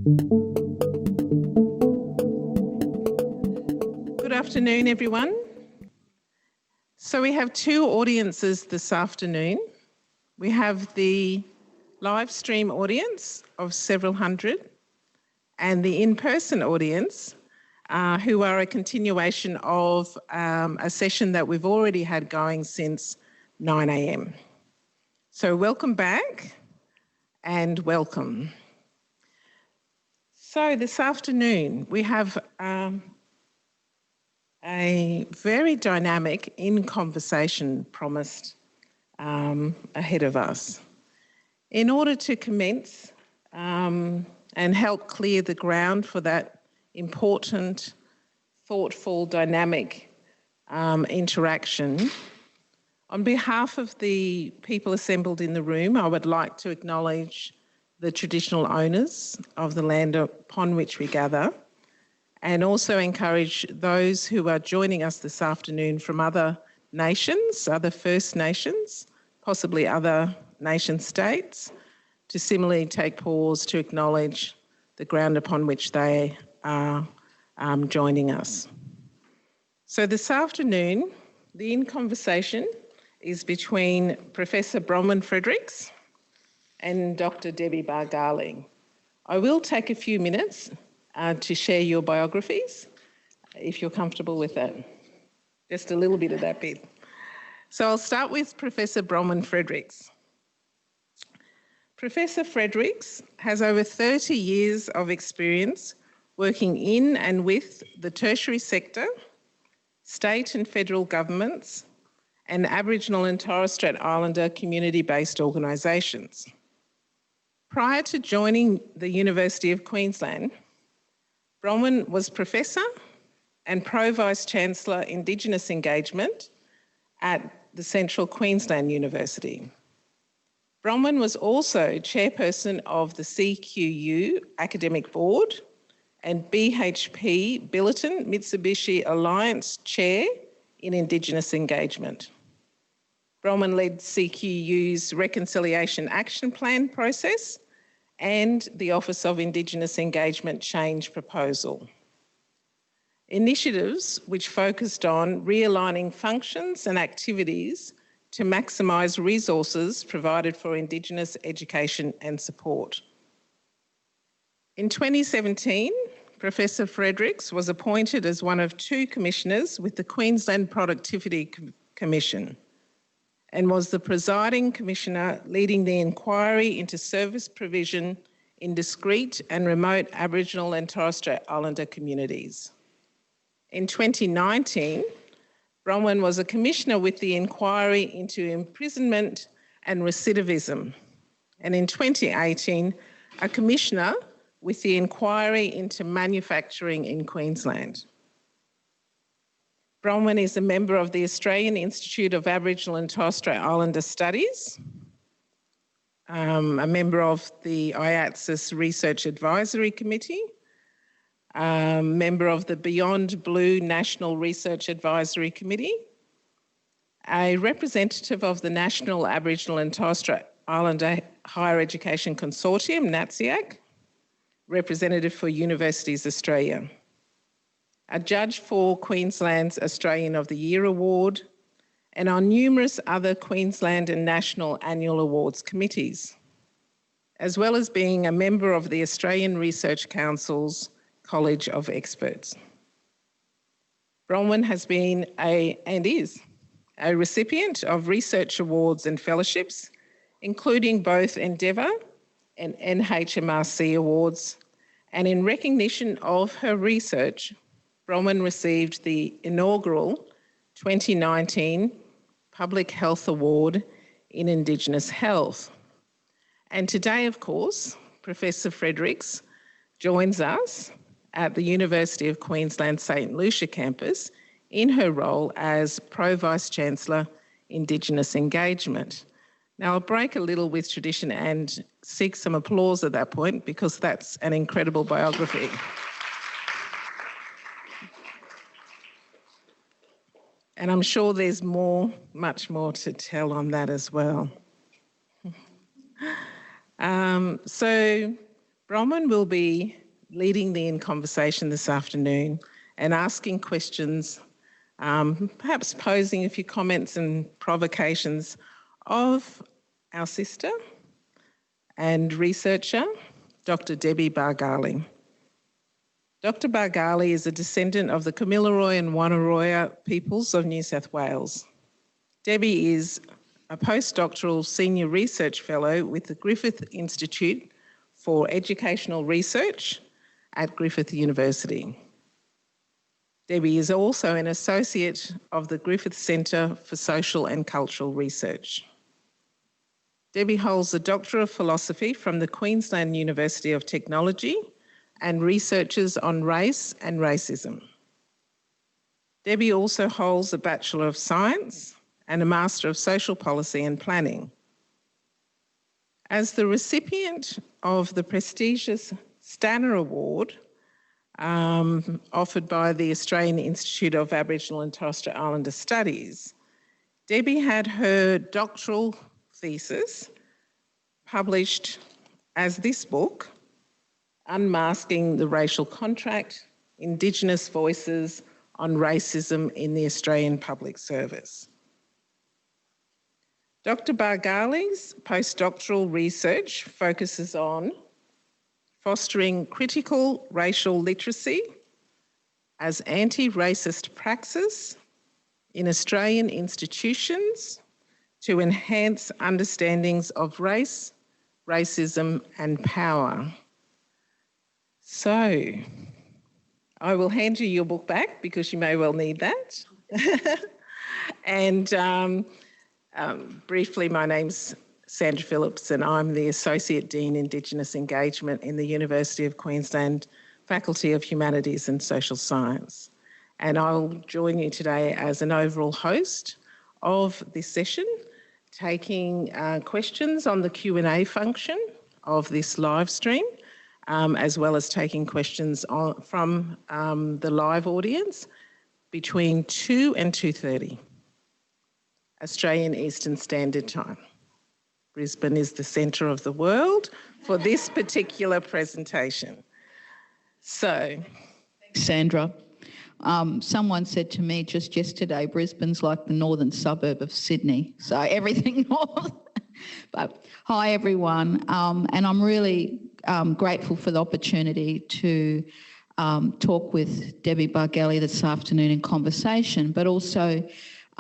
Good afternoon, everyone. So we have two audiences this afternoon. We have the live stream audience of several hundred and the in-person audience who are a continuation of a session that we've already had going since 9 a.m. So welcome back and welcome. So this afternoon we have a very dynamic in-conversation promised ahead of us. In order to commence and help clear the ground for that important, thoughtful, dynamic interaction, on behalf of the people assembled in the room, I would like to acknowledge the traditional owners of the land upon which we gather, and also encourage those who are joining us this afternoon from other nations, other First Nations, possibly other nation states, to similarly take pause to acknowledge the ground upon which they are joining us. So this afternoon, the in-conversation is between Professor Bronwyn Fredericks and Dr Debbie Bargallie. I will take a few minutes to share your biographies, if you're comfortable with that. Just a little bit of that bit. So I'll start with Professor Bronwyn Fredericks. Professor Fredericks has over 30 years of experience working in and with the tertiary sector, state and federal governments, and Aboriginal and Torres Strait Islander community-based organisations. Prior to joining the University of Queensland, Bronwyn was Professor and Pro-Vice-Chancellor Indigenous Engagement at the Central Queensland University. Bronwyn was also Chairperson of the CQU Academic Board and BHP Billiton Mitsubishi Alliance Chair in Indigenous Engagement. Bronwyn led CQU's Reconciliation Action Plan process and the Office of Indigenous Engagement Change Proposal. Initiatives which focused on realigning functions and activities to maximise resources provided for Indigenous education and support. In 2017, Professor Fredericks was appointed as one of two commissioners with the Queensland Productivity Commission and was the presiding commissioner leading the inquiry into service provision in discrete and remote Aboriginal and Torres Strait Islander communities. In 2019, Bronwyn was a commissioner with the inquiry into imprisonment and recidivism, and in 2018, a commissioner with the inquiry into manufacturing in Queensland. Bronwyn is a member of the Australian Institute of Aboriginal and Torres Strait Islander Studies, a member of the IATSIS Research Advisory Committee, a member of the Beyond Blue National Research Advisory Committee, a representative of the National Aboriginal and Torres Strait Islander Higher Education Consortium, NATSIAC, representative for Universities Australia, a judge for Queensland's Australian of the Year Award, and on numerous other Queensland and national annual awards committees, as well as being a member of the Australian Research Council's College of Experts. Bronwyn has been and is a recipient of research awards and fellowships, including both Endeavour and NHMRC awards, and in recognition of her research, Bronwyn received the inaugural 2019 Public Health Award in Indigenous Health. And today, of course, Professor Fredericks joins us at the University of Queensland St Lucia campus in her role as Pro-Vice-Chancellor Indigenous Engagement. Now, I'll break a little with tradition and seek some applause at that point because that's an incredible biography. And I'm sure there's much more to tell on that as well. So Bronwyn will be leading the In Conversation this afternoon and asking questions, perhaps posing a few comments and provocations of our sister and researcher, Dr Debbie Bargallie. Dr Bargali is a descendant of the Kamilaroi and Wonnarua peoples of New South Wales. Debbie is a postdoctoral senior research fellow with the Griffith Institute for Educational Research at Griffith University. Debbie is also an associate of the Griffith Centre for Social and Cultural Research. Debbie holds a Doctor of Philosophy from the Queensland University of Technology and researches on race and racism. Debbie also holds a Bachelor of Science and a Master of Social Policy and Planning. As the recipient of the prestigious Stanner Award offered by the Australian Institute of Aboriginal and Torres Strait Islander Studies, Debbie had her doctoral thesis published as this book, Unmasking the Racial Contract, Indigenous Voices on Racism in the Australian Public Service. Dr Bargallie's postdoctoral research focuses on fostering critical racial literacy as anti-racist praxis in Australian institutions to enhance understandings of race, racism and power. So, I will hand you your book back because you may well need that. And briefly, my name's Sandra Phillips and I'm the Associate Dean Indigenous Engagement in the University of Queensland Faculty of Humanities and Social Science. And I'll join you today as an overall host of this session, taking questions on the Q&A function of this live stream, as well as taking questions from the live audience between 2 and 2:30, Australian Eastern Standard Time. Brisbane is the centre of the world for this particular presentation. So, thanks, Sandra. Someone said to me just yesterday, Brisbane's like the northern suburb of Sydney, so everything north. But hi everyone, and I'm really grateful for the opportunity to talk with Debbie Bargali this afternoon in conversation, but also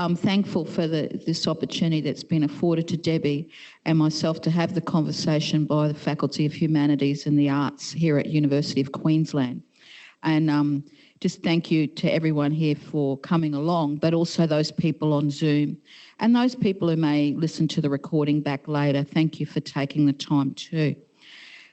I'm thankful for this opportunity that's been afforded to Debbie and myself to have the conversation by the Faculty of Humanities and the Arts here at University of Queensland. And just thank you to everyone here for coming along, but also those people on Zoom and those people who may listen to the recording back later. Thank you for taking the time too.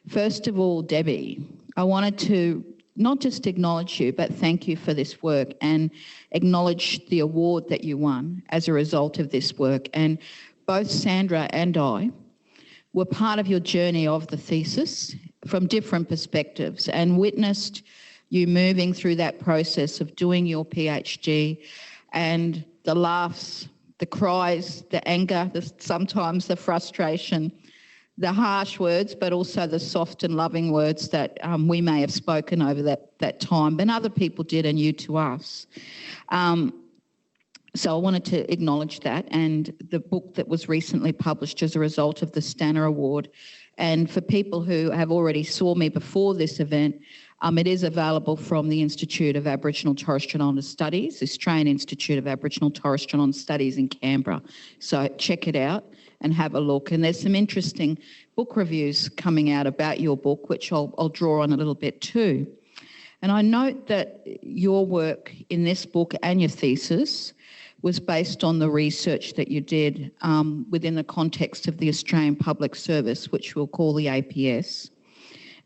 First of all, Debbie, I wanted to not just acknowledge you, but thank you for this work and acknowledge the award that you won as a result of this work. And both Sandra and I were part of your journey of the thesis from different perspectives and witnessed you moving through that process of doing your PhD and the laughs, the cries, the anger, sometimes the frustration, the harsh words, but also the soft and loving words that we may have spoken over that time, but other people did and you to us. So I wanted to acknowledge that, and the book that was recently published as a result of the Stanner Award. And for people who have already saw me before this event, it is available from the Institute of Aboriginal Torres Strait Islander Studies, the Australian Institute of Aboriginal Torres Strait Islander Studies in Canberra. So check it out and have a look. And there's some interesting book reviews coming out about your book, which I'll draw on a little bit too. And I note that your work in this book and your thesis was based on the research that you did within the context of the Australian Public Service, which we'll call the APS,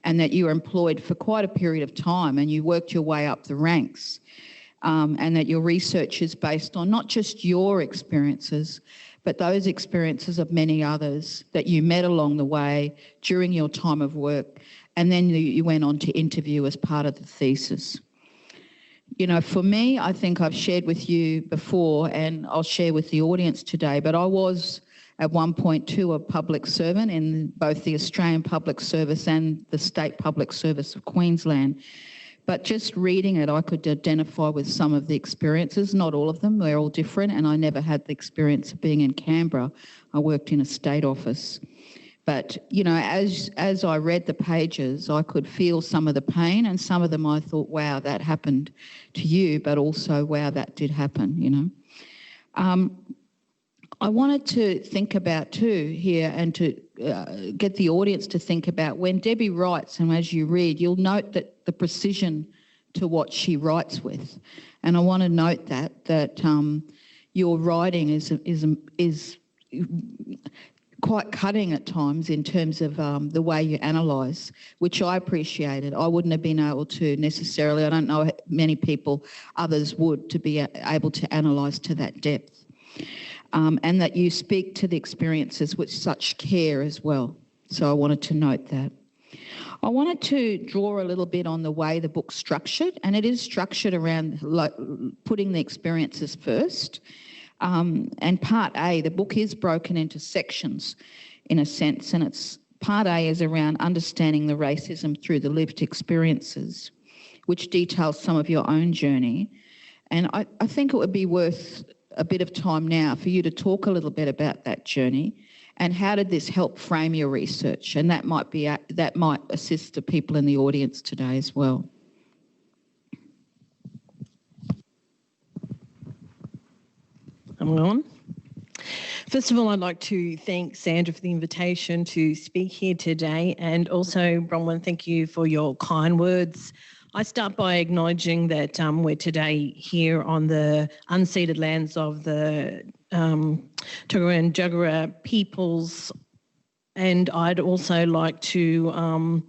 and that you were employed for quite a period of time and you worked your way up the ranks, and that your research is based on not just your experiences, but those experiences of many others that you met along the way during your time of work, and then you went on to interview as part of the thesis. You know, for me, I think I've shared with you before and I'll share with the audience today, but I was at one point too a public servant in both the Australian Public Service and the State Public Service of Queensland. But just reading it, I could identify with some of the experiences, not all of them, they're all different, and I never had the experience of being in Canberra. I worked in a state office. But, you know, as I read the pages, I could feel some of the pain, and some of them I thought, wow, that happened to you, but also, wow, that did happen, you know. I wanted to think about too here, and to get the audience to think about when Debbie writes, and as you read, you'll note that the precision to what she writes with. And I want to note that your writing is quite cutting at times in terms of the way you analyse, which I appreciated. I wouldn't have been able to necessarily, I don't know many people, others would, to be able to analyse to that depth. And that you speak to the experiences with such care as well. So I wanted to note that. I wanted to draw a little bit on the way the book's structured, and it is structured around putting the experiences first. And part A, the book is broken into sections in a sense, and it's part A is around understanding the racism through the lived experiences, which details some of your own journey. And I think it would be worth a bit of time now for you to talk a little bit about that journey and how did this help frame your research, and that might assist the people in the audience today as well. I'm on. First of all, I'd like to thank Sandra for the invitation to speak here today, and also Bronwyn, thank you for your kind words. I start by acknowledging that we're today here on the unceded lands of the Turrbal and Jagera peoples, and I'd also like to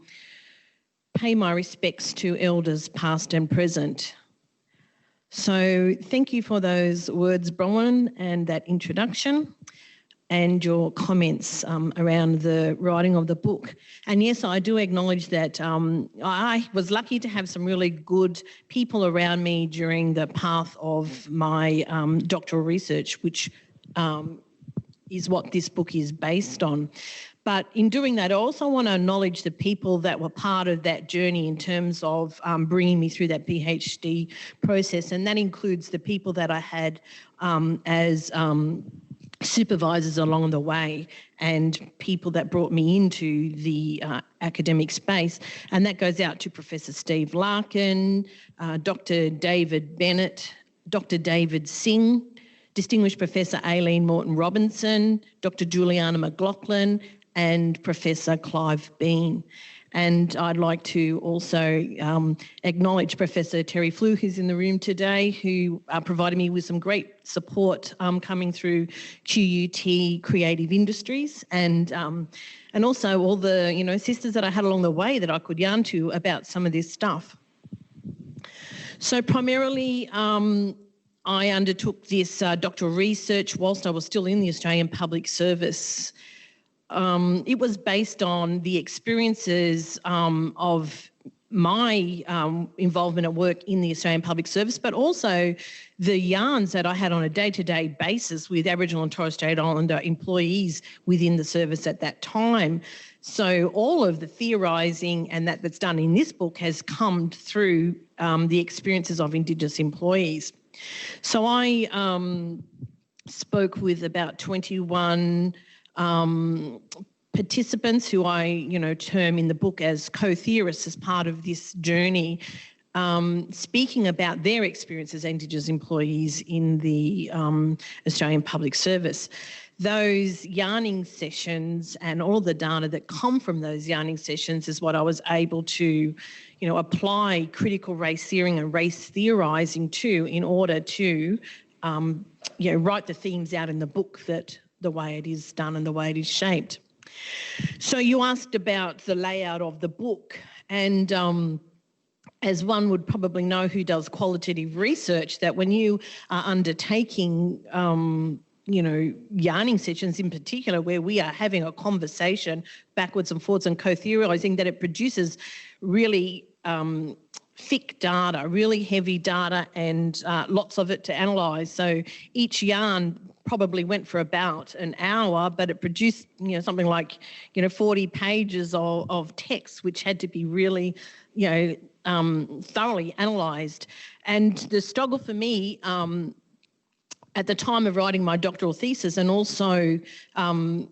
pay my respects to elders past and present. So thank you for those words, Bronwyn, and that introduction, and your comments around the writing of the book. And yes, I do acknowledge that I was lucky to have some really good people around me during the path of my doctoral research, which is what this book is based on. But in doing that, I also want to acknowledge the people that were part of that journey in terms of bringing me through that PhD process. And that includes the people that I had as supervisors along the way, and people that brought me into the academic space. And that goes out to Professor Steve Larkin, Dr David Bennett, Dr David Singh, Distinguished Professor Aileen Morton-Robinson, Dr Juliana McLaughlin, and Professor Clive Bean. And I'd like to also acknowledge Professor Terry Flew, who's in the room today, who provided me with some great support coming through QUT Creative Industries, and also all the sisters that I had along the way that I could yarn to about some of this stuff. So primarily, I undertook this doctoral research whilst I was still in the Australian Public Service. It was based on the experiences of my involvement at work in the Australian Public Service, but also the yarns that I had on a day-to-day basis with Aboriginal and Torres Strait Islander employees within the service at that time. So all of the theorising and that's done in this book has come through the experiences of Indigenous employees. So I spoke with about 21 participants who I, term in the book as co-theorists as part of this journey, speaking about their experience as Indigenous employees in the Australian Public Service. Those yarning sessions and all the data that come from those yarning sessions is what I was able to, apply critical race theory and race theorising to in order to, write the themes out in the book that the way it is done and the way it is shaped. So you asked about the layout of the book, and as one would probably know who does qualitative research, that when you are undertaking yarning sessions in particular, where we are having a conversation backwards and forwards and co-theorising, that it produces really thick data, really heavy data, and lots of it to analyse. So each yarn probably went for about an hour, but it produced, something like, 40 pages of text, which had to be really, thoroughly analysed. And the struggle for me at the time of writing my doctoral thesis, and also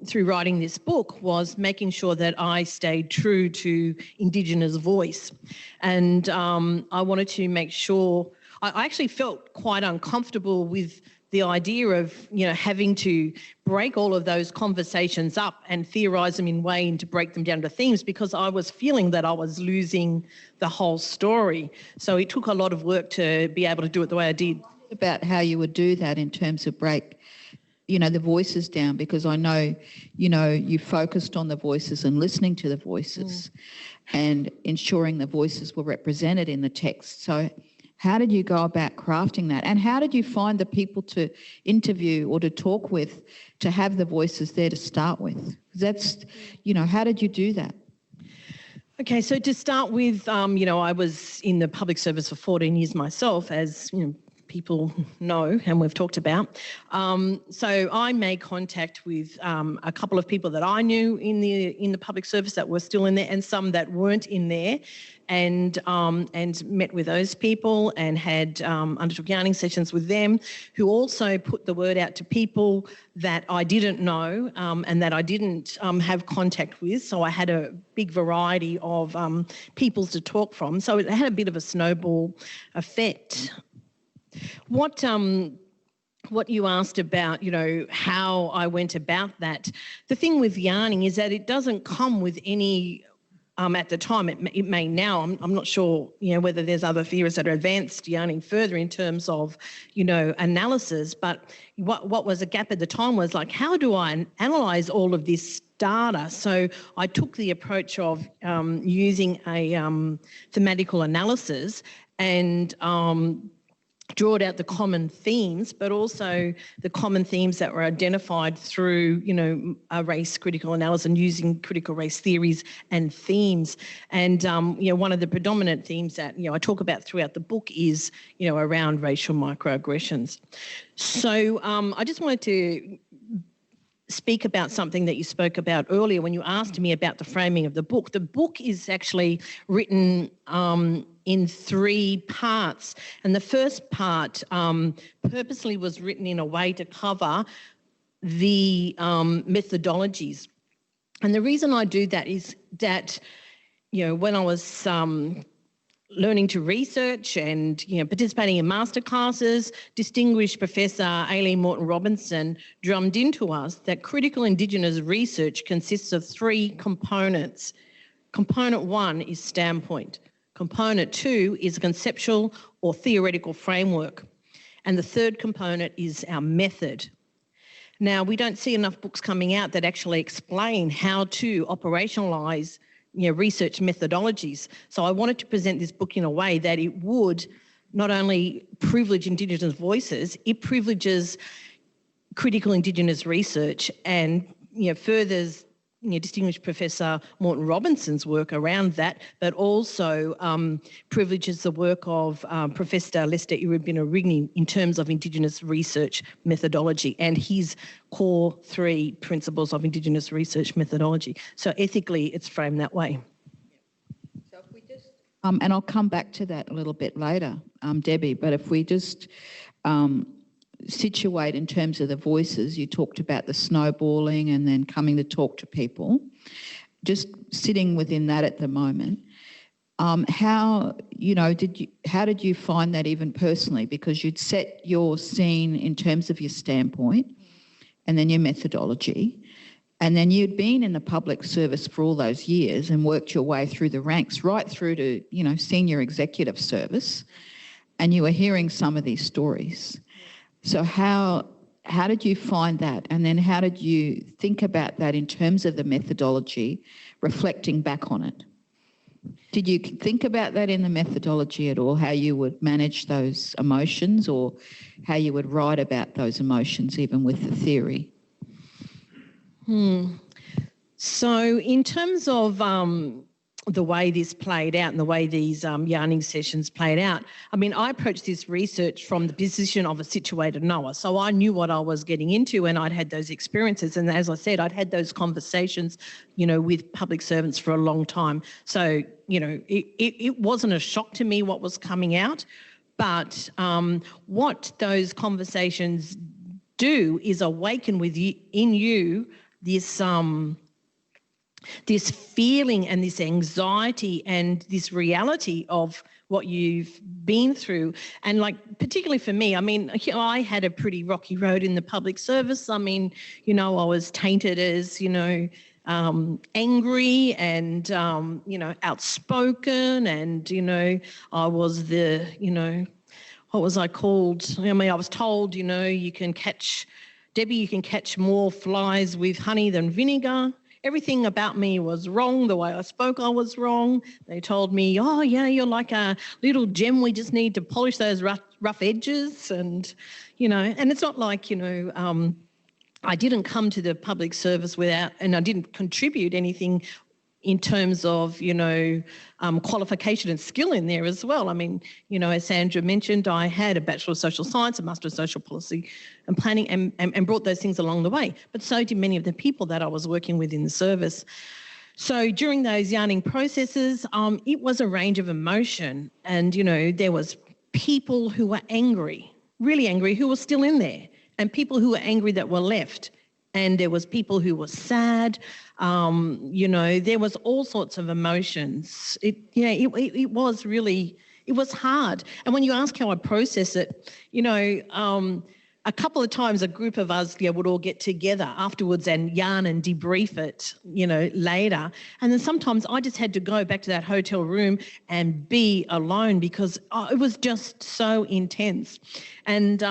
through writing this book, was making sure that I stayed true to Indigenous voice. And I wanted to make sure, I actually felt quite uncomfortable with the idea of, having to break all of those conversations up and theorise them in way and to break them down to themes, because I was feeling that I was losing the whole story. So it took a lot of work to be able to do it the way I did. About how you would do that in terms of break, the voices down, because I know, you focused on the voices and listening to the voices and ensuring the voices were represented in the text. So how did you go about crafting that? And how did you find the people to interview or to talk with to have the voices there to start with? That's, how did you do that? Okay, so to start with, I was in the public service for 14 years myself, as, people know and we've talked about. So I made contact with a couple of people that I knew in the public service that were still in there, and some that weren't in there, and met with those people and had undertook yarning sessions with them, who also put the word out to people that I didn't know and that I didn't have contact with. So I had a big variety of people to talk from. So it had a bit of a snowball effect. What you asked about, how I went about that, the thing with yarning is that it doesn't come with any, at the time, it may now, I'm not sure, whether there's other theorists that are advanced yarning further in terms of, analysis, but what was a gap at the time was like, how do I analyse all of this data? So I took the approach of using a thematical analysis and drawed out the common themes, but also the common themes that were identified through, a race critical analysis and using critical race theories and themes. And, one of the predominant themes that, I talk about throughout the book is, around racial microaggressions. So I just wanted to speak about something that you spoke about earlier when you asked me about the framing of the book. The book is actually written in 3 parts, and the first part purposely was written in a way to cover the methodologies. And the reason I do that is that, when I was learning to research and participating in masterclasses, distinguished Professor Aileen Morton-Robinson drummed into us that critical Indigenous research consists of 3 components. Component 1 is standpoint. Component 2 is a conceptual or theoretical framework. And the third component is our method. Now, we don't see enough books coming out that actually explain how to operationalise research methodologies. So I wanted to present this book in a way that it would not only privilege Indigenous voices, it privileges critical Indigenous research and, furthers, distinguished Professor Morton-Robinson's work around that, but also privileges the work of Professor Lester Iribina-Rigney in terms of Indigenous research methodology and his core 3 principles of Indigenous research methodology. So ethically, it's framed that way. So if we just, and I'll come back to that a little bit later, Debbie, but if we just situate in terms of the voices, you talked about the snowballing and then coming to talk to people, just sitting within that at the moment, how did you find that even personally? Because you'd set your scene in terms of your standpoint and then your methodology, and then you'd been in the public service for all those years and worked your way through the ranks right through to, senior executive service, and you were hearing some of these stories. So how did you find that? And then how did you think about that in terms of the methodology, reflecting back on it? Did you think about that in the methodology at all, how you would manage those emotions or how you would write about those emotions even with the theory? So in terms of the way this played out and the way these yarning sessions played out. I mean, I approached this research from the position of a situated knower. So I knew what I was getting into and I'd had those experiences. And as I said, I'd had those conversations, with public servants for a long time. So, it wasn't a shock to me what was coming out. But what those conversations do is awaken in you this feeling and this anxiety and this reality of what you've been through. And particularly for me, I mean, I had a pretty rocky road in the public service. I mean, I was tainted as, angry and, outspoken, and, I was what was I called? I mean, I was told, you can catch more flies with honey than vinegar. Everything about me was wrong. The way I spoke, I was wrong. They told me, oh, yeah, you're like a little gem. We just need to polish those rough edges. And, and it's not like, I didn't come to the public service and I didn't contribute anything in terms of, qualification and skill in there as well. I mean, as Sandra mentioned, I had a Bachelor of Social Science, a Master of Social Policy and Planning, and brought those things along the way. But so did many of the people that I was working with in the service. So during those yarning processes, it was a range of emotion. And, there was people who were angry, really angry, who were still in there, and people who were angry that were left. And there was people who were sad. There was all sorts of emotions. It was really, it was hard. And when you ask how I process it, a couple of times a group of us would all get together afterwards and yarn and debrief it, later. And then sometimes I just had to go back to that hotel room and be alone because it was just so intense. And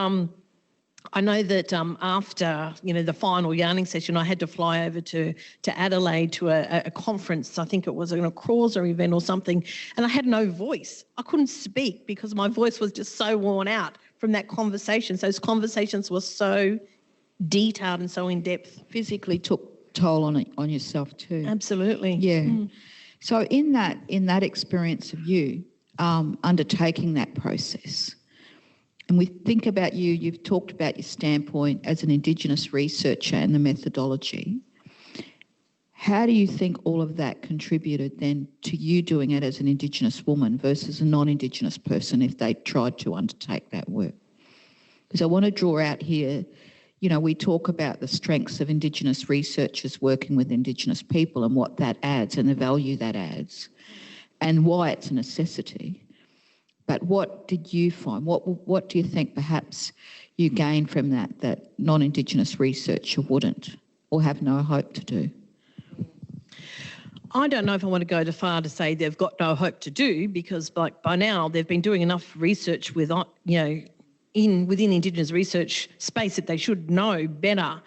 I know that after, the final yarning session, I had to fly over to Adelaide to a conference. I think it was a cruiser event or something, and I had no voice. I couldn't speak because my voice was just so worn out from that conversation. So those conversations were so detailed and so in-depth. Physically took toll on yourself too. Absolutely. Yeah. Mm. So in that experience of you undertaking that process, and we think about you've talked about your standpoint as an Indigenous researcher and the methodology. How do you think all of that contributed then to you doing it as an Indigenous woman versus a non-Indigenous person if they tried to undertake that work? Because I want to draw out here, we talk about the strengths of Indigenous researchers working with Indigenous people and what that adds and the value that adds and why it's a necessity. But what did you find? What do you think perhaps you gained from that non-Indigenous researcher wouldn't or have no hope to do? I don't know if I want to go too far to say they've got no hope to do because by now they've been doing enough research within Indigenous research space that they should know better.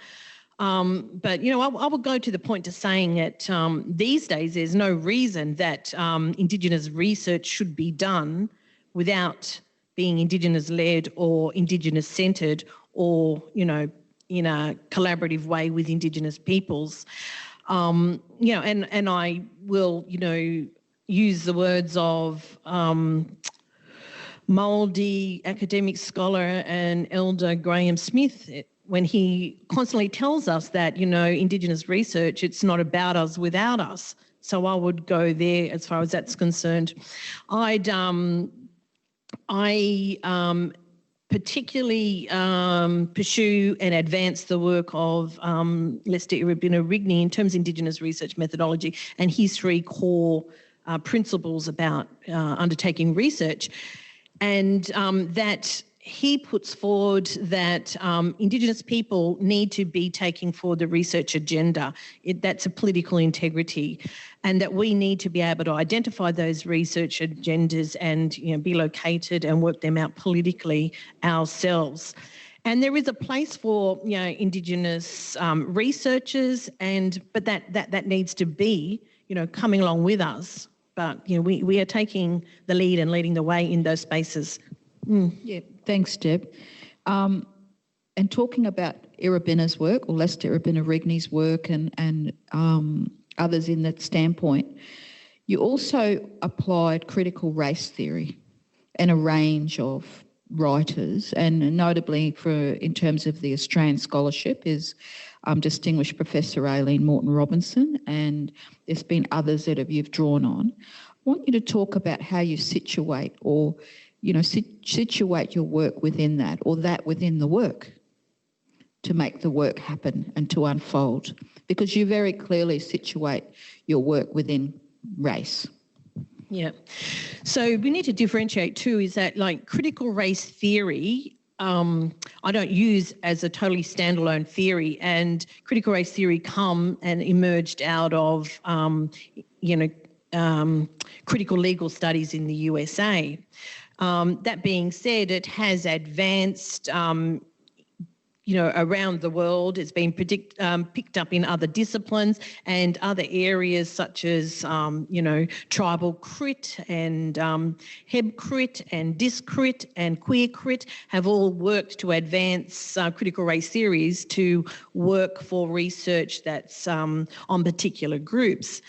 But, I would go to the point to saying that these days there's no reason that Indigenous research should be done without being Indigenous-led or Indigenous-centred or, in a collaborative way with Indigenous peoples. And I will, use the words of Māori academic scholar and elder Graham Smith when he constantly tells us that, Indigenous research, it's not about us without us. So I would go there as far as that's concerned. I particularly pursue and advance the work of Lester Irabina-Rigney in terms of Indigenous research methodology and his three core principles about undertaking research, and that he puts forward that Indigenous people need to be taking forward the research agenda. That's a political integrity, and that we need to be able to identify those research agendas and be located and work them out politically ourselves. And there is a place for Indigenous researchers, but that needs to be coming along with us. But we are taking the lead and leading the way in those spaces. Mm. Yeah, thanks, Deb. And talking about Irabina's work, or Lester Irabina-Rigney's work, and others in that standpoint, You also applied critical race theory and a range of writers, and notably in terms of the Australian scholarship is distinguished Professor Aileen Morton-Robinson, and there's been others that you've drawn on. I want you to talk about how you situate situate your work within that, or that within the work, to make the work happen and to unfold, because you very clearly situate your work within race. Yeah. So we need to differentiate too, is that like critical race theory, I don't use as a totally standalone theory, and critical race theory come and emerged out of, critical legal studies in the USA. That being said, it has advanced, around the world. It's been picked up in other disciplines, and other areas such as, tribal crit and heb crit and dis crit and queer crit have all worked to advance critical race theories to work for research that's on particular groups.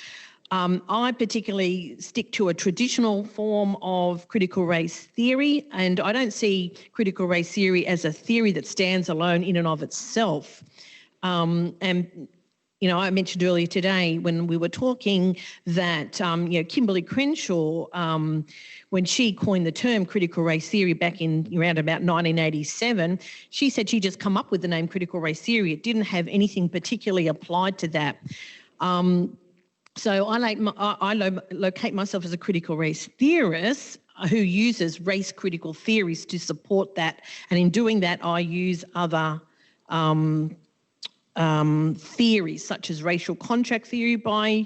I particularly stick to a traditional form of critical race theory, and I don't see critical race theory as a theory that stands alone in and of itself. I mentioned earlier today when we were talking that, Kimberly Crenshaw, when she coined the term critical race theory back in around about 1987, she said she just come up with the name critical race theory. It didn't have anything particularly applied to that. So I locate myself as a critical race theorist who uses race critical theories to support that. And in doing that, I use other theories such as racial contract theory by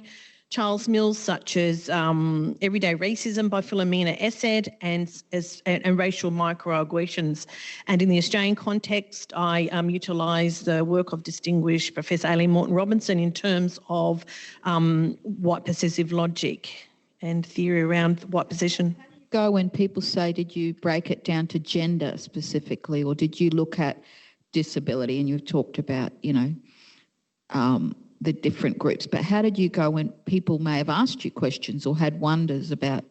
Charles Mills, such as Everyday Racism by Philomena Essed, and racial microaggressions. And in the Australian context, I utilise the work of distinguished Professor Aileen Morton-Robinson in terms of white possessive logic and theory around white possession. How do you go when people say, did you break it down to gender specifically, or did you look at disability? And you've talked about, the different groups, but how did you go when people may have asked you questions or had wonders about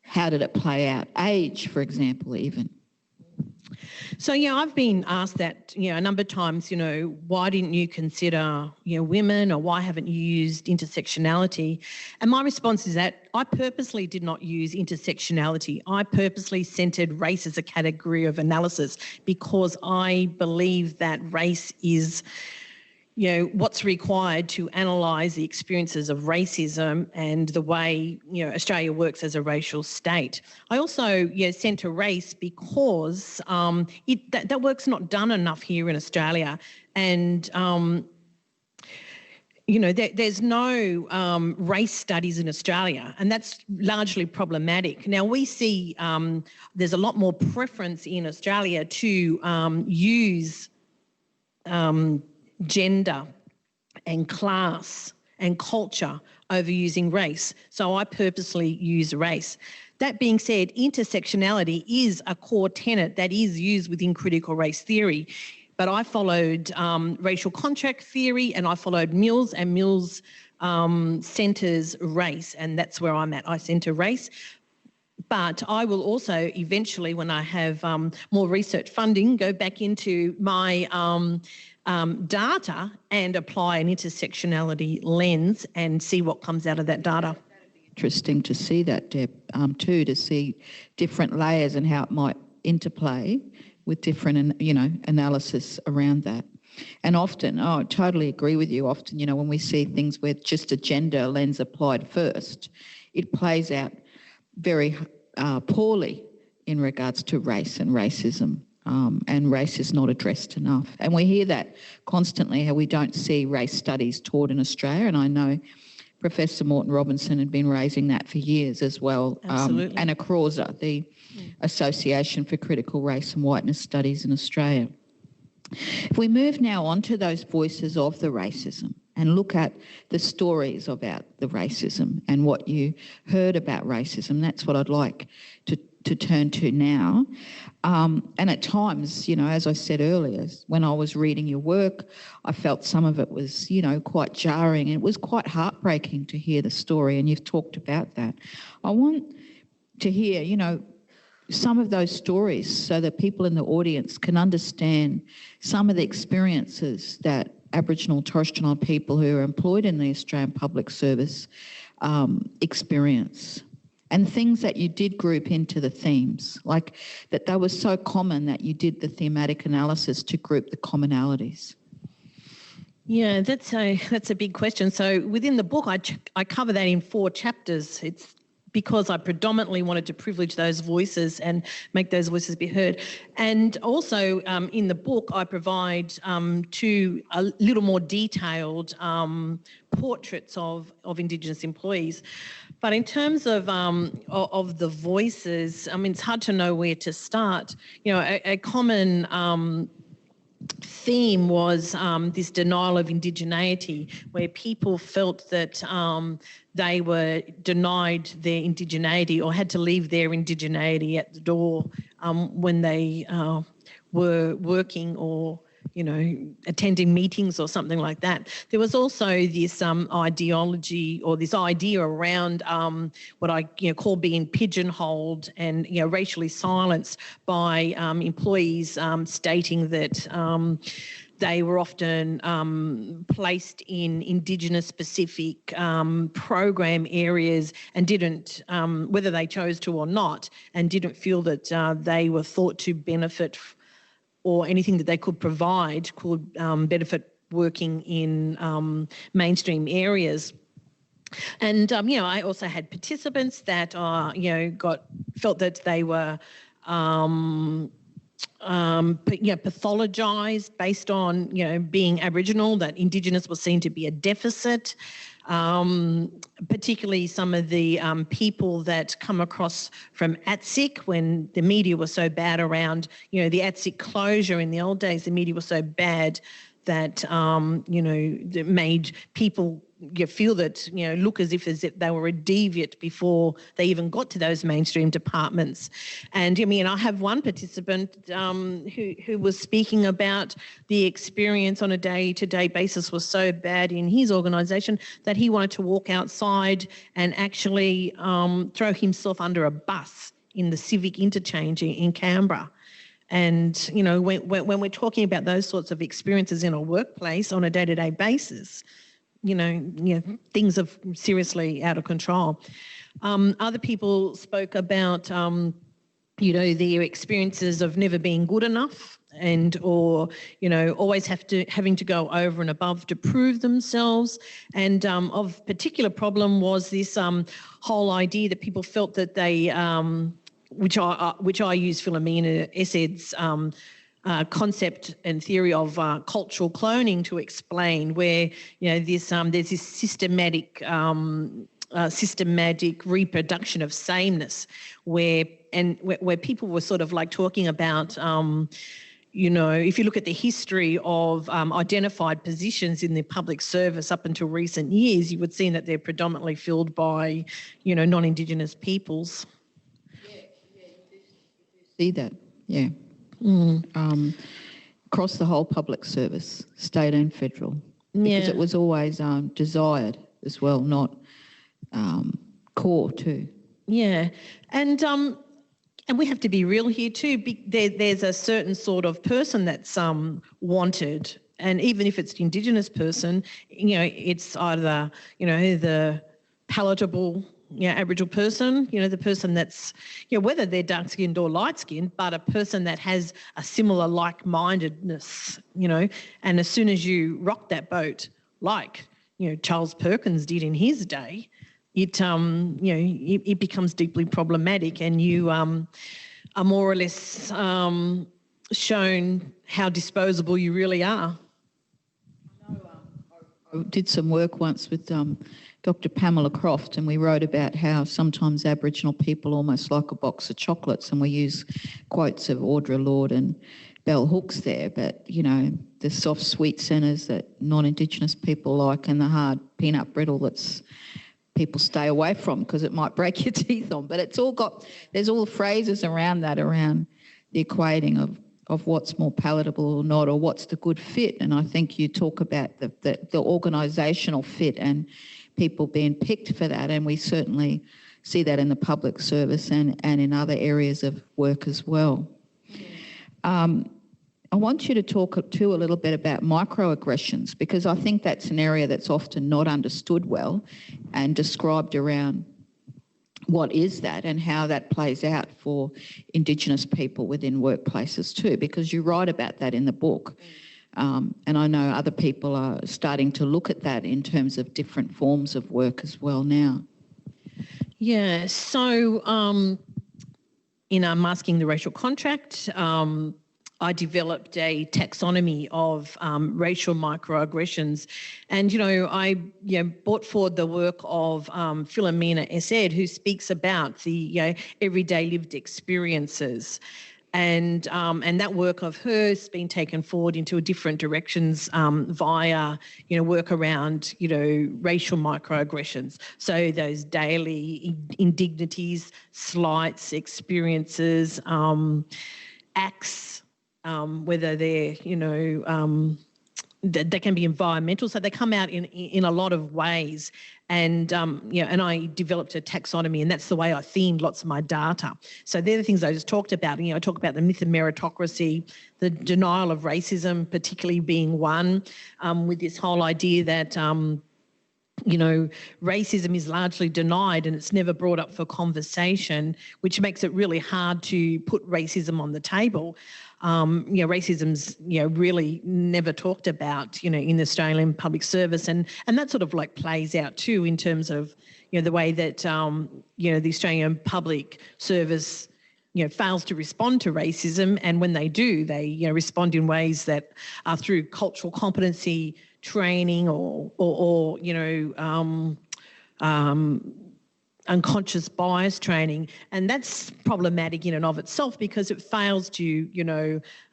how did it play out? Age, for example, even. So, I've been asked that, a number of times, why didn't you consider, women, or why haven't you used intersectionality? And my response is that I purposely did not use intersectionality. I purposely centred race as a category of analysis because I believe that race is what's required to analyse the experiences of racism and the way, Australia works as a racial state. I also, centre race because that work's not done enough here in Australia. And, there's no race studies in Australia, and that's largely problematic. Now, we see there's a lot more preference in Australia to use gender and class and culture over using race. So I purposely use race. That being said, intersectionality is a core tenet that is used within critical race theory. But I followed racial contract theory, and I followed Mills, and Mills centres race, and that's where I'm at. I centre race. But I will also eventually, when I have more research funding, go back into my data and apply an intersectionality lens and see what comes out of that data. Interesting to see that, Deb, too, to see different layers and how it might interplay with different, analysis around that. And often, I totally agree with you, often, when we see things with just a gender lens applied first, it plays out very poorly in regards to race and racism. And race is not addressed enough. And we hear that constantly, how we don't see race studies taught in Australia. And I know Professor Morton-Robinson had been raising that for years as well. Absolutely. And ACRAWSA, the Association for Critical Race and Whiteness Studies in Australia. If we move now on to those voices of the racism and look at the stories about the racism and what you heard about racism, that's what I'd like to turn to now. And at times, you know, as I said earlier, when I was reading your work, I felt some of it was, you know, quite jarring. It was quite heartbreaking to hear the story, and you've talked about that. I want to hear, you know, some of those stories so that people in the audience can understand some of the experiences that Aboriginal and Torres Strait Islander people who are employed in the Australian Public Service experience, and things that you did group into the themes, like that they were so common that you did the thematic analysis to group the commonalities. Yeah, that's a big question. So within the book, I cover that in 4 chapters. It's because I predominantly wanted to privilege those voices and make those voices be heard. And also in the book, I provide 2 a little more detailed portraits of Indigenous employees. But in terms of the voices, I mean, it's hard to know where to start. You know, a common theme was this denial of indigeneity, where people felt that they were denied their indigeneity or had to leave their indigeneity at the door when they were working or, you know, attending meetings or something like that. There was also this ideology or this idea around what I call being pigeonholed and racially silenced by employees stating that they were often placed in Indigenous specific program areas and didn't, whether they chose to or not, and didn't feel that they were thought to benefit or anything that they could provide could benefit working in mainstream areas. And, I also had participants that, felt that they were pathologised based on, being Aboriginal, that Indigenous was seen to be a deficit. Particularly some of the people that come across from ATSIC, when the media was so bad around, the ATSIC closure in the old days, the media was so bad that, that made people feel that, look as if they were a deviant before they even got to those mainstream departments. And I have one participant who was speaking about the experience on a day-to-day basis was so bad in his organisation that he wanted to walk outside and actually throw himself under a bus in the civic interchange in Canberra. And, when we're talking about those sorts of experiences in a workplace on a day-to-day basis, things are seriously out of control. Other people spoke about, their experiences of never being good enough or always having to go over and above to prove themselves. And of particular problem was this whole idea that people felt that they, which I use Philomena Essed's concept and theory of cultural cloning to explain, where there's this systematic reproduction of sameness, where people were sort of like talking about if you look at the history of identified positions in the public service up until recent years, you would see that they're predominantly filled by non-Indigenous peoples. See that, yeah. Across the whole public service, state and federal, because it was always desired as well, not core too. Yeah, and we have to be real here too. There's a certain sort of person that's wanted, and even if it's an Indigenous person, it's either the palatable Aboriginal person, the person that's, whether they're dark-skinned or light-skinned, but a person that has a similar like-mindedness, and as soon as you rock that boat, like, Charles Perkins did in his day, it becomes deeply problematic, and you are more or less shown how disposable you really are. I did some work once with Dr Pamela Croft, and we wrote about how sometimes Aboriginal people almost like a box of chocolates, and we use quotes of Audre Lorde and bell hooks there, but the soft sweet centres that non-Indigenous people like, and the hard peanut brittle that's people stay away from because it might break your teeth on. But there's all phrases around that, around the equating of what's more palatable or not, or what's the good fit. And I think you talk about the organisational fit and people being picked for that, and we certainly see that in the public service and in other areas of work as well. I want you to talk too a little bit about microaggressions, because I think that's an area that's often not understood well and described around what is that and how that plays out for Indigenous people within workplaces too, because you write about that in the book. And I know other people are starting to look at that in terms of different forms of work as well now. Yeah, so in Unmasking the Racial Contract, I developed a taxonomy of racial microaggressions. And, I brought forward the work of Philomena Essed, who speaks about the everyday lived experiences. And that work of hers has been taken forward into different directions via, work around, racial microaggressions. So those daily indignities, slights, experiences, acts, whether they're, they can be environmental. So they come out in a lot of ways. And, and I developed a taxonomy, and that's the way I themed lots of my data. So they're the things I just talked about. I talk about the myth of meritocracy, the denial of racism, particularly being one, with this whole idea that, racism is largely denied and it's never brought up for conversation, which makes it really hard to put racism on the table. Racism's, really never talked about, in the Australian public service. And that sort of like plays out too in terms of, the way that, the Australian public service, fails to respond to racism. And when they do, they, respond in ways that are through cultural competency training or unconscious bias training. And that's problematic in and of itself because it fails to,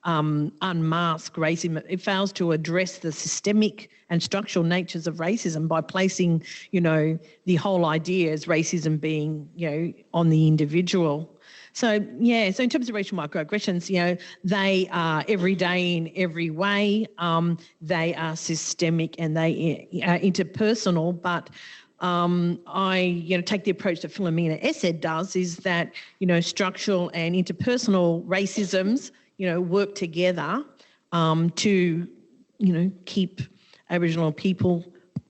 unmask racism. It fails to address the systemic and structural natures of racism by placing, the whole idea as racism being, on the individual. So in terms of racial microaggressions, they are everyday in every way. They are systemic and they are interpersonal, but I, take the approach that Philomena Essed does, is that, structural and interpersonal racisms, work together to, keep Aboriginal people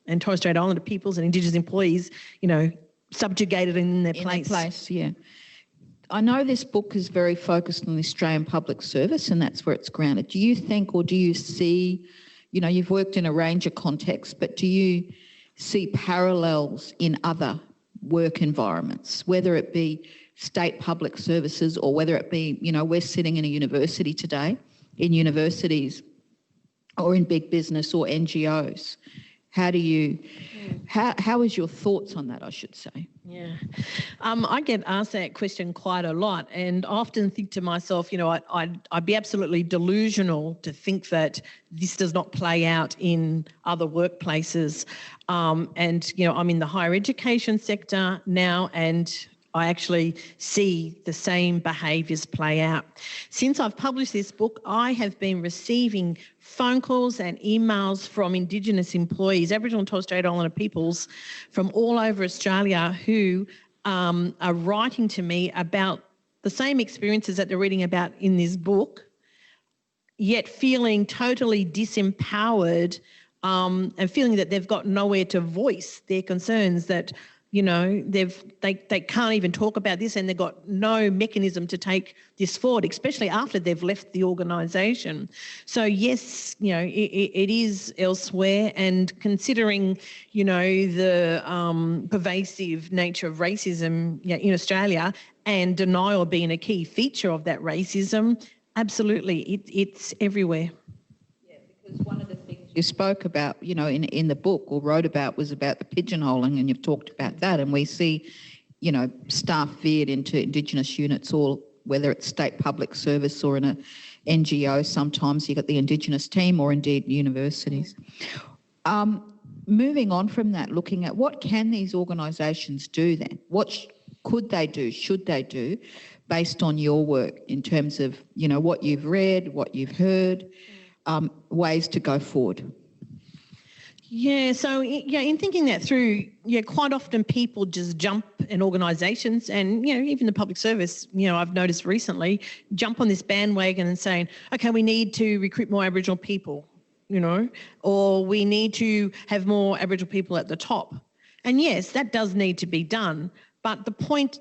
and Torres Strait Islander peoples and Indigenous employees, subjugated in their place. Yeah. I know this book is very focused on the Australian public service and that's where it's grounded. Do you think, or do you see, you've worked in a range of contexts, but do you see parallels in other work environments, whether it be state public services or whether it be, we're sitting in a university today, in universities or in big business or NGOs. How is your thoughts on that, I should say? Yeah. I get asked that question quite a lot and often think to myself, I'd be absolutely delusional to think that this does not play out in other workplaces. I'm in the higher education sector now and I actually see the same behaviours play out. Since I've published this book, I have been receiving phone calls and emails from Indigenous employees, Aboriginal and Torres Strait Islander peoples from all over Australia who are writing to me about the same experiences that they're reading about in this book, yet feeling totally disempowered and feeling that they've got nowhere to voice their concerns, that they can't even talk about this and they've got no mechanism to take this forward, especially after they've left the organisation. So yes, it is elsewhere, and considering, the pervasive nature of racism in Australia and denial being a key feature of that racism, absolutely, it's everywhere. Yeah, because one of the things you spoke about, in the book or wrote about was about the pigeonholing, and you've talked about that. And we see, staff veered into Indigenous units, or whether it's state public service or in a NGO, sometimes you get the Indigenous team or indeed universities. moving on from that, looking at what can these organisations do then? What could they do, should they do, based on your work in terms of, you know, what you've read, what you've heard, ways to go forward? Yeah, so in thinking that through, quite often people just jump in organisations and, even the public service, I've noticed recently, jump on this bandwagon and saying, okay, we need to recruit more Aboriginal people, or we need to have more Aboriginal people at the top. And yes, that does need to be done. But the point,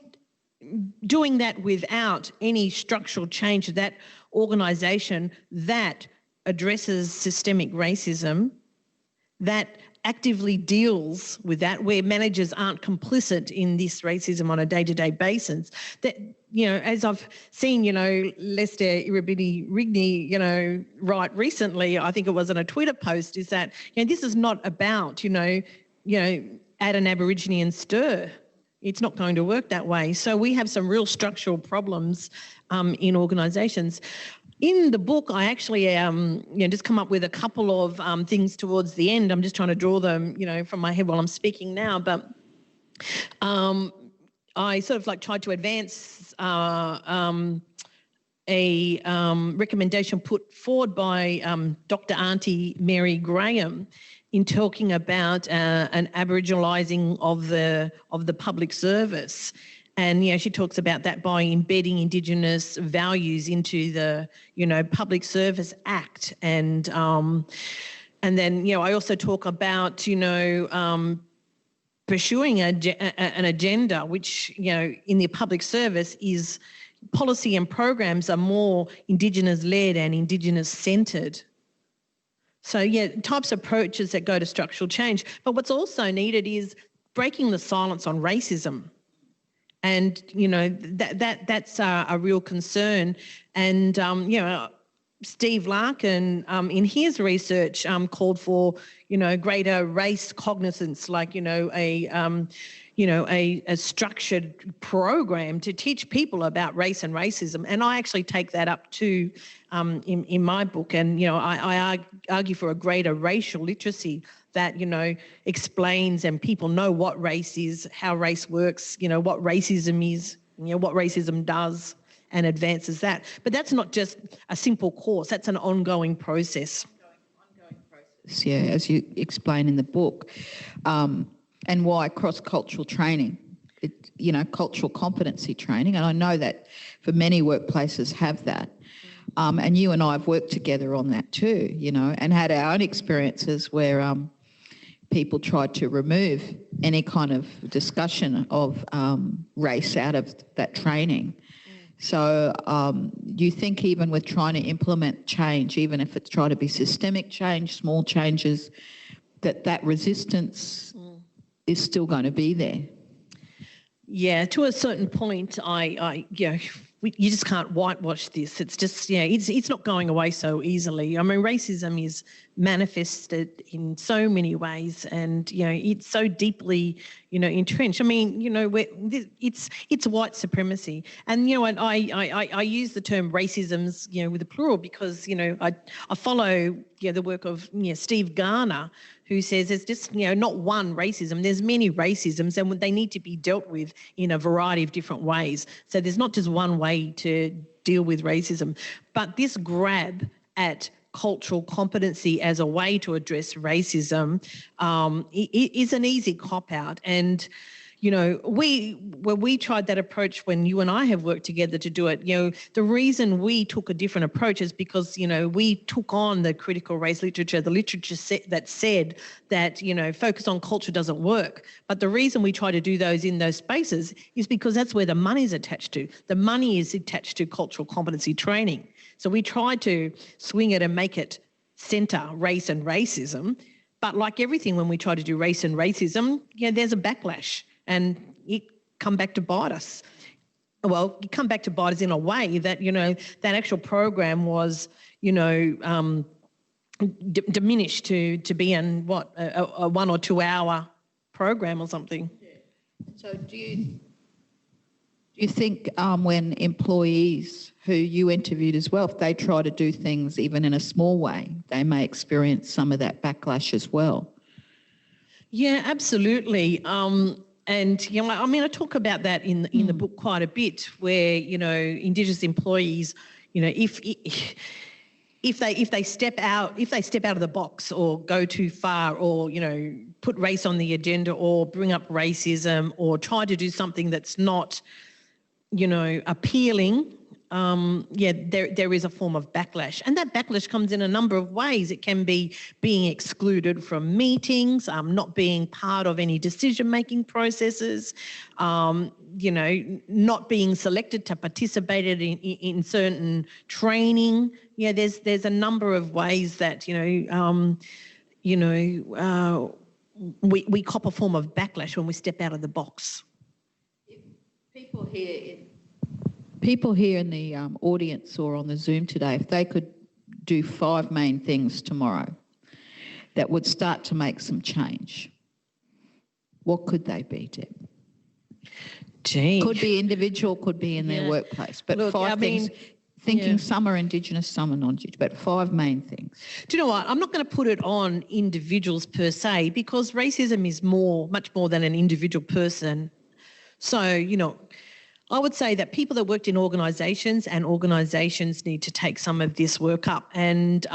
doing that without any structural change to that organisation that addresses systemic racism, that actively deals with that, where managers aren't complicit in this racism on a day-to-day basis. That, as I've seen, Lester Irabini-Rigney, write recently, I think it was in a Twitter post, is that, this is not about, add an Aborigine and stir. It's not going to work that way. So we have some real structural problems in organisations. In the book, I actually just come up with a couple of things towards the end. I'm just trying to draw them, from my head while I'm speaking now. But I sort of tried to advance a recommendation put forward by Dr. Auntie Mary Graham in talking about an Aboriginalising of the public service. And, she talks about that by embedding Indigenous values into the, Public Service Act. And then, I also talk about, pursuing an agenda which, in the public service is policy and programs are more Indigenous-led and Indigenous-centred. So, types of approaches that go to structural change. But what's also needed is breaking the silence on racism. And, that's a real concern. And, Steve Larkin, in his research, called for, greater race cognizance, a structured program to teach people about race and racism. And I actually take that up too in my book. And, I argue for a greater racial literacy that, explains and people know what race is, how race works, what racism is, what racism does, and advances that. But that's not just a simple course, that's an ongoing process. Yeah, as you explain in the book, and why cross-cultural training, cultural competency training, and I know that for many workplaces have that. And you and I have worked together on that too, and had our own experiences where people tried to remove any kind of discussion of race out of that training. So you think even with trying to implement change, even if it's trying to be systemic change, small changes, that resistance is still going to be there? Yeah, to a certain point, you just can't whitewash this. It's just, it's not going away so easily. I mean, racism is manifested in so many ways, and it's so deeply entrenched. I mean, it's white supremacy, and I use the term racisms with a plural because I follow the work of Steve Garner, who says there's just not one racism, there's many racisms, and they need to be dealt with in a variety of different ways. So there's not just one way to deal with racism, but this grab at cultural competency as a way to address racism is an easy cop-out. And when we tried that approach, when you and I have worked together to do it, the reason we took a different approach is because, we took on the critical race literature, the literature that said that, focus on culture doesn't work. But the reason we try to do those in those spaces is because that's where the money is attached to. The money is attached to cultural competency training. So we try to swing it and make it centre race and racism. But like everything, when we try to do race and racism, there's a backlash. And it come back to bite us. Well, it come back to bite us in a way that, that actual program was, diminished to be in a 1 or 2 hour program or something. Yeah. So do you think when employees who you interviewed as well, if they try to do things even in a small way, they may experience some of that backlash as well? Yeah, absolutely. And, you know, I mean, I talk about that in the book quite a bit, where, you know, Indigenous employees, you know, if they step out of the box or go too far, or, you know, put race on the agenda or bring up racism or try to do something that's not, you know, appealing, there is a form of backlash. And that backlash comes in a number of ways. It can be being excluded from meetings, not being part of any decision-making processes, you know, not being selected to participate in certain training. Yeah, there's a number of ways that, we cop a form of backlash when we step out of the box. People here in the audience or on the Zoom today, if they could do 5 main things tomorrow that would start to make some change, what could they be, Deb? Gee. Could be individual, could be in their workplace, but look, 5 things. Thinking some are Indigenous, some are non-Indigenous, but 5 main things. Do you know what? I'm not going to put it on individuals per se, because racism is much more than an individual person. So, you know, I would say that people that worked in organisations need to take some of this work up. And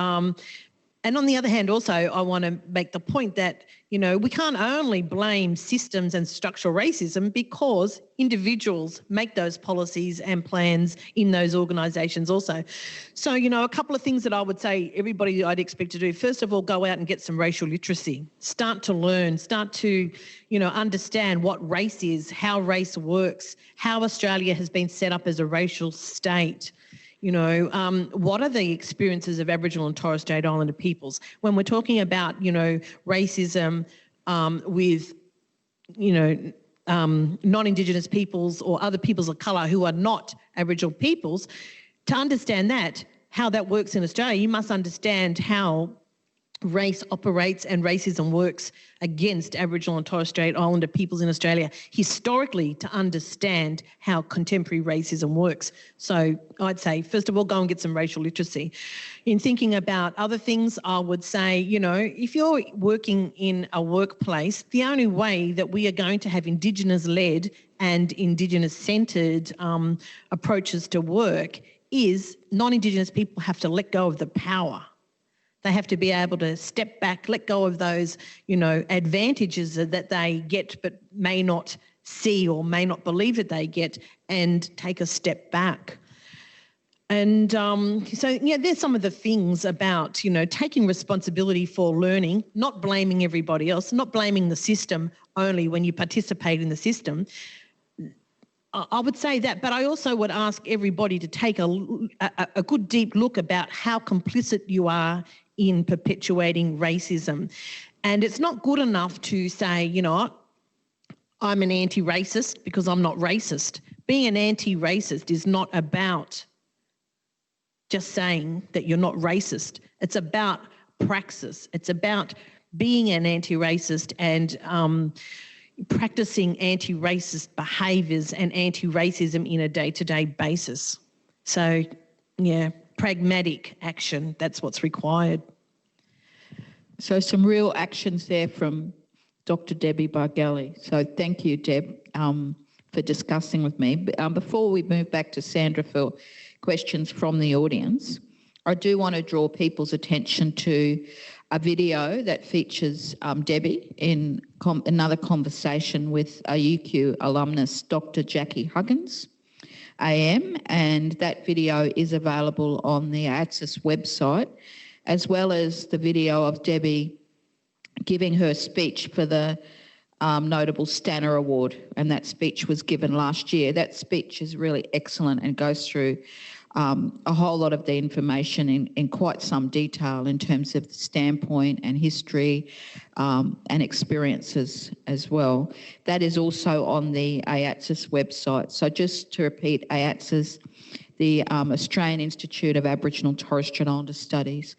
on the other hand, also, I want to make the point that, you know, we can't only blame systems and structural racism, because individuals make those policies and plans in those organisations also. So, you know, a couple of things that I would say everybody I'd expect to do. First of all, go out and get some racial literacy. Start to learn, start to, you know, understand what race is, how race works, how Australia has been set up as a racial state. You know, what are the experiences of Aboriginal and Torres Strait Islander peoples? When we're talking about, you know, racism with, you know, non-Indigenous peoples or other peoples of colour who are not Aboriginal peoples, to understand that, how that works in Australia, you must understand how race operates and racism works against Aboriginal and Torres Strait Islander peoples in Australia historically, to understand how contemporary racism works. So I'd say, first of all, go and get some racial literacy. In thinking about other things, I would say, you know, if you're working in a workplace, the only way that we are going to have Indigenous-led and Indigenous-centred approaches to work is non-Indigenous people have to let go of the power. They have to be able to step back, let go of those, you know, advantages that they get but may not see or may not believe that they get, and take a step back. And so, yeah, there's some of the things about, you know, taking responsibility for learning, not blaming everybody else, not blaming the system only when you participate in the system. I would say that, but I also would ask everybody to take a good deep look about how complicit you are in perpetuating racism. And it's not good enough to say, you know, I'm an anti-racist because I'm not racist. Being an anti-racist is not about just saying that you're not racist. It's about praxis. It's about being an anti-racist and practicing anti-racist behaviours and anti-racism in a day-to-day basis. So, yeah, pragmatic action, that's what's required. So some real actions there from Dr Debbie Bargallie. So thank you, Deb, for discussing with me. Before we move back to Sandra for questions from the audience, I do want to draw people's attention to a video that features Debbie in another conversation with a UQ alumnus, Dr Jackie Huggins, AM, and that video is available on the AATSIS website, as well as the video of Debbie giving her speech for the Notable Stanner Award, and that speech was given last year. That speech is really excellent and goes through a whole lot of the information in quite some detail in terms of the standpoint and history and experiences as well. That is also on the AATSIS website. So just to repeat, AATSIS, the Australian Institute of Aboriginal and Torres Strait Islander Studies.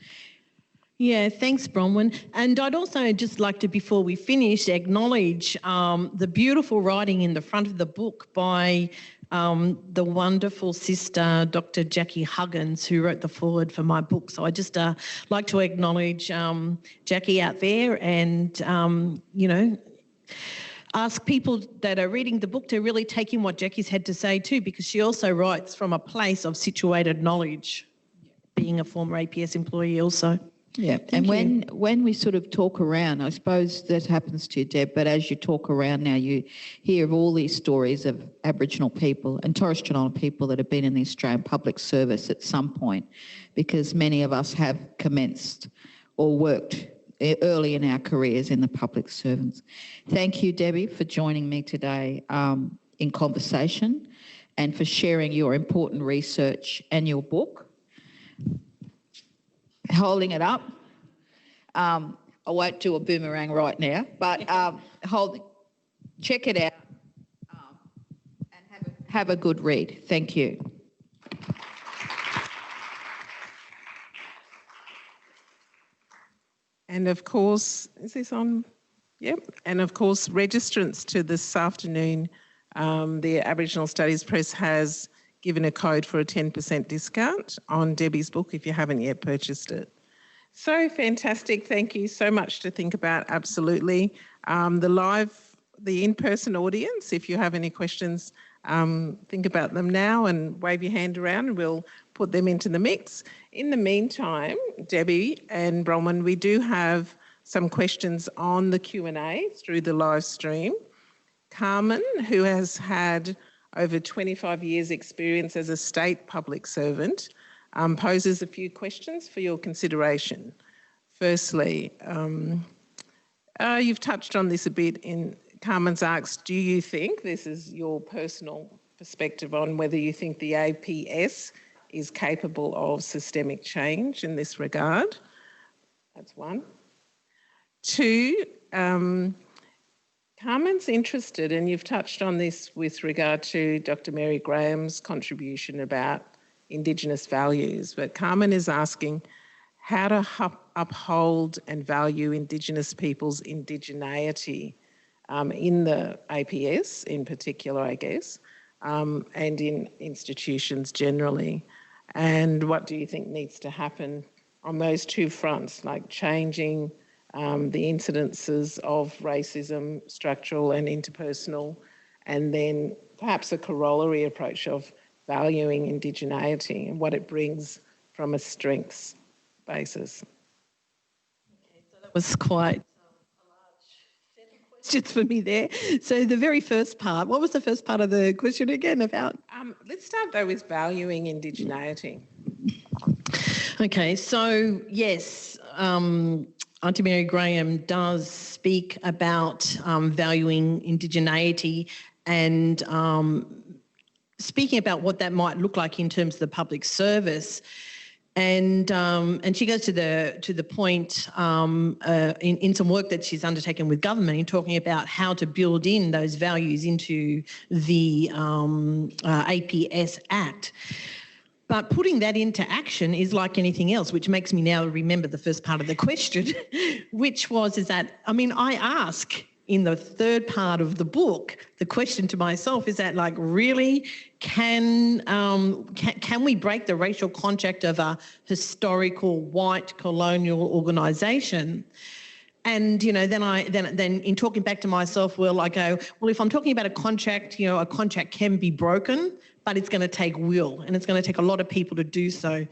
Yeah, thanks, Bronwyn. And I'd also just like to, before we finish, acknowledge the beautiful writing in the front of the book by the wonderful sister, Dr. Jackie Huggins, who wrote the foreword for my book. So I just like to acknowledge Jackie out there and, ask people that are reading the book to really take in what Jackie's had to say too, because she also writes from a place of situated knowledge, being a former APS employee also. Yeah, and when we sort of talk around, I suppose that happens to you, Deb, but as you talk around now, you hear of all these stories of Aboriginal people and Torres Strait Islander people that have been in the Australian public service at some point, because many of us have commenced or worked early in our careers in the public servants. Thank you, Debbie, for joining me today in conversation and for sharing your important research and your book. Holding it up. I won't do a boomerang right now, but check it out and have a good read. Thank you. And of course, is this on? Yep. And of course, registrants to this afternoon, the Aboriginal Studies Press has given a code for a 10% discount on Debbie's book if you haven't yet purchased it. So fantastic. Thank you so much to think about. Absolutely. The in-person audience, if you have any questions, think about them now and wave your hand around and we'll put them into the mix. In the meantime, Debbie and Bronwyn, we do have some questions on the Q&A through the live stream. Carmen, who has had over 25 years' experience as a state public servant, poses a few questions for your consideration. Firstly, you've touched on this a bit in Carmen's asked, do you think, this is your personal perspective on whether you think the APS is capable of systemic change in this regard? That's one. Two, Carmen's interested, and you've touched on this with regard to Dr. Mary Graham's contribution about Indigenous values, but Carmen is asking how to uphold and value Indigenous people's indigeneity in the APS in particular, I guess, and in institutions generally. And what do you think needs to happen on those two fronts, like changing the incidences of racism, structural and interpersonal, and then perhaps a corollary approach of valuing indigeneity and what it brings from a strengths basis? Okay, so that was quite a large set of questions for me there. So the very first part, what was the first part of the question again about? Let's start though with valuing indigeneity. Okay, so yes, Auntie Mary Graham does speak about valuing indigeneity and speaking about what that might look like in terms of the public service. And she goes to the point in some work that she's undertaken with government in talking about how to build in those values into the APS Act. But putting that into action is like anything else, which makes me now remember the first part of the question, which is that, I mean, I ask in the third part of the book, the question to myself is that, like, really, can we break the racial contract of a historical white colonial organisation? And, you know, then in talking back to myself, I go, well, if I'm talking about a contract, you know, a contract can be broken, but it's going to take will, and it's going to take a lot of people to do so.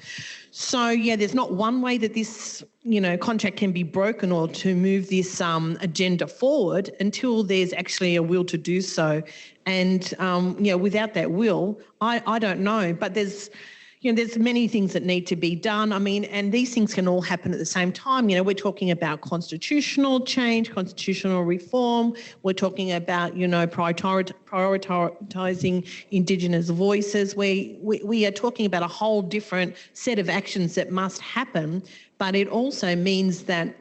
So, yeah, there's not one way that this, you know, contract can be broken or to move this agenda forward until there's actually a will to do so. And, you know, without that will, I don't know. But there's many things that need to be done. I mean, and these things can all happen at the same time. You know, we're talking about constitutional change, constitutional reform. We're talking about, you know, prioritising Indigenous voices. We are talking about a whole different set of actions that must happen, but it also means that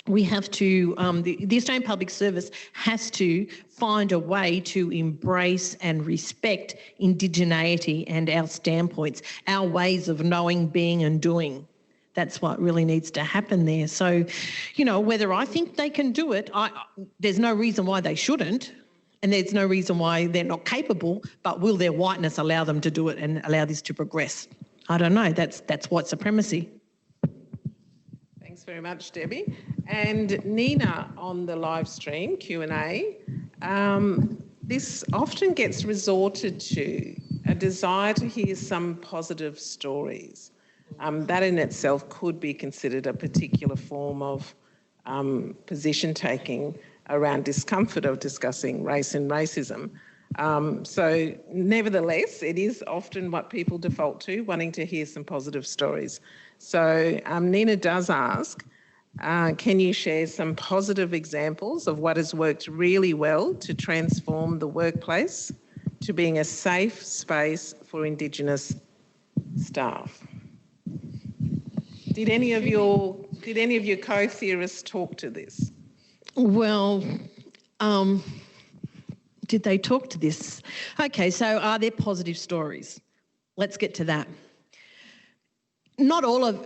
we have to, the Australian Public Service has to find a way to embrace and respect indigeneity and our standpoints, our ways of knowing, being and doing. That's what really needs to happen there. So, you know, whether I think they can do it, there's no reason why they shouldn't. and there's no reason why they're not capable, but will their whiteness allow them to do it and allow this to progress? I don't know. That's white supremacy. Thanks very much, Debbie. And Nina on the live stream, Q&A, this often gets resorted to, a desire to hear some positive stories. That in itself could be considered a particular form of position taking around discomfort of discussing race and racism. So nevertheless, it is often what people default to, wanting to hear some positive stories. So Nina does ask, can you share some positive examples of what has worked really well to transform the workplace to being a safe space for Indigenous staff? Did any of your co-theorists talk to this? Well, did they talk to this? Okay, so are there positive stories? Let's get to that. Not all of,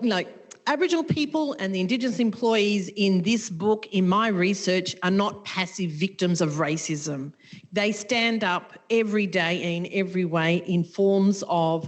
Aboriginal people and the Indigenous employees in this book, in my research, are not passive victims of racism. They stand up every day in every way in forms of,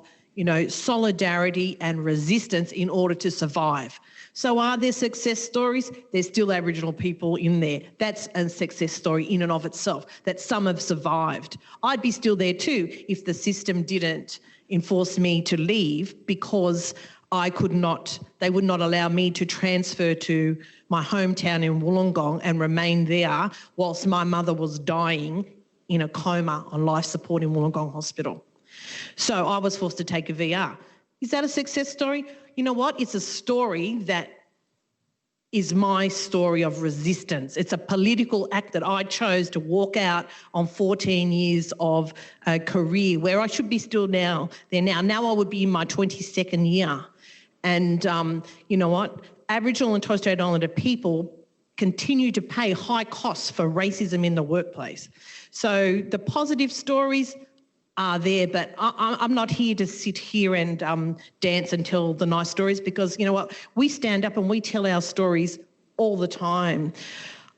solidarity and resistance in order to survive. So are there success stories? There's still Aboriginal people in there. That's a success story in and of itself, that some have survived. I'd be still there too if the system didn't enforce me to leave because they would not allow me to transfer to my hometown in Wollongong and remain there whilst my mother was dying in a coma on life support in Wollongong Hospital. So I was forced to take a VR. Is that a success story? You know what? It's a story that is my story of resistance. It's a political act that I chose to walk out on 14 years of a career where I should be still there now. Now I would be in my 22nd year. And you know what? Aboriginal and Torres Strait Islander people continue to pay high costs for racism in the workplace. So the positive stories are there, but I'm not here to sit here and dance and tell the nice stories because, you know what, we stand up and we tell our stories all the time.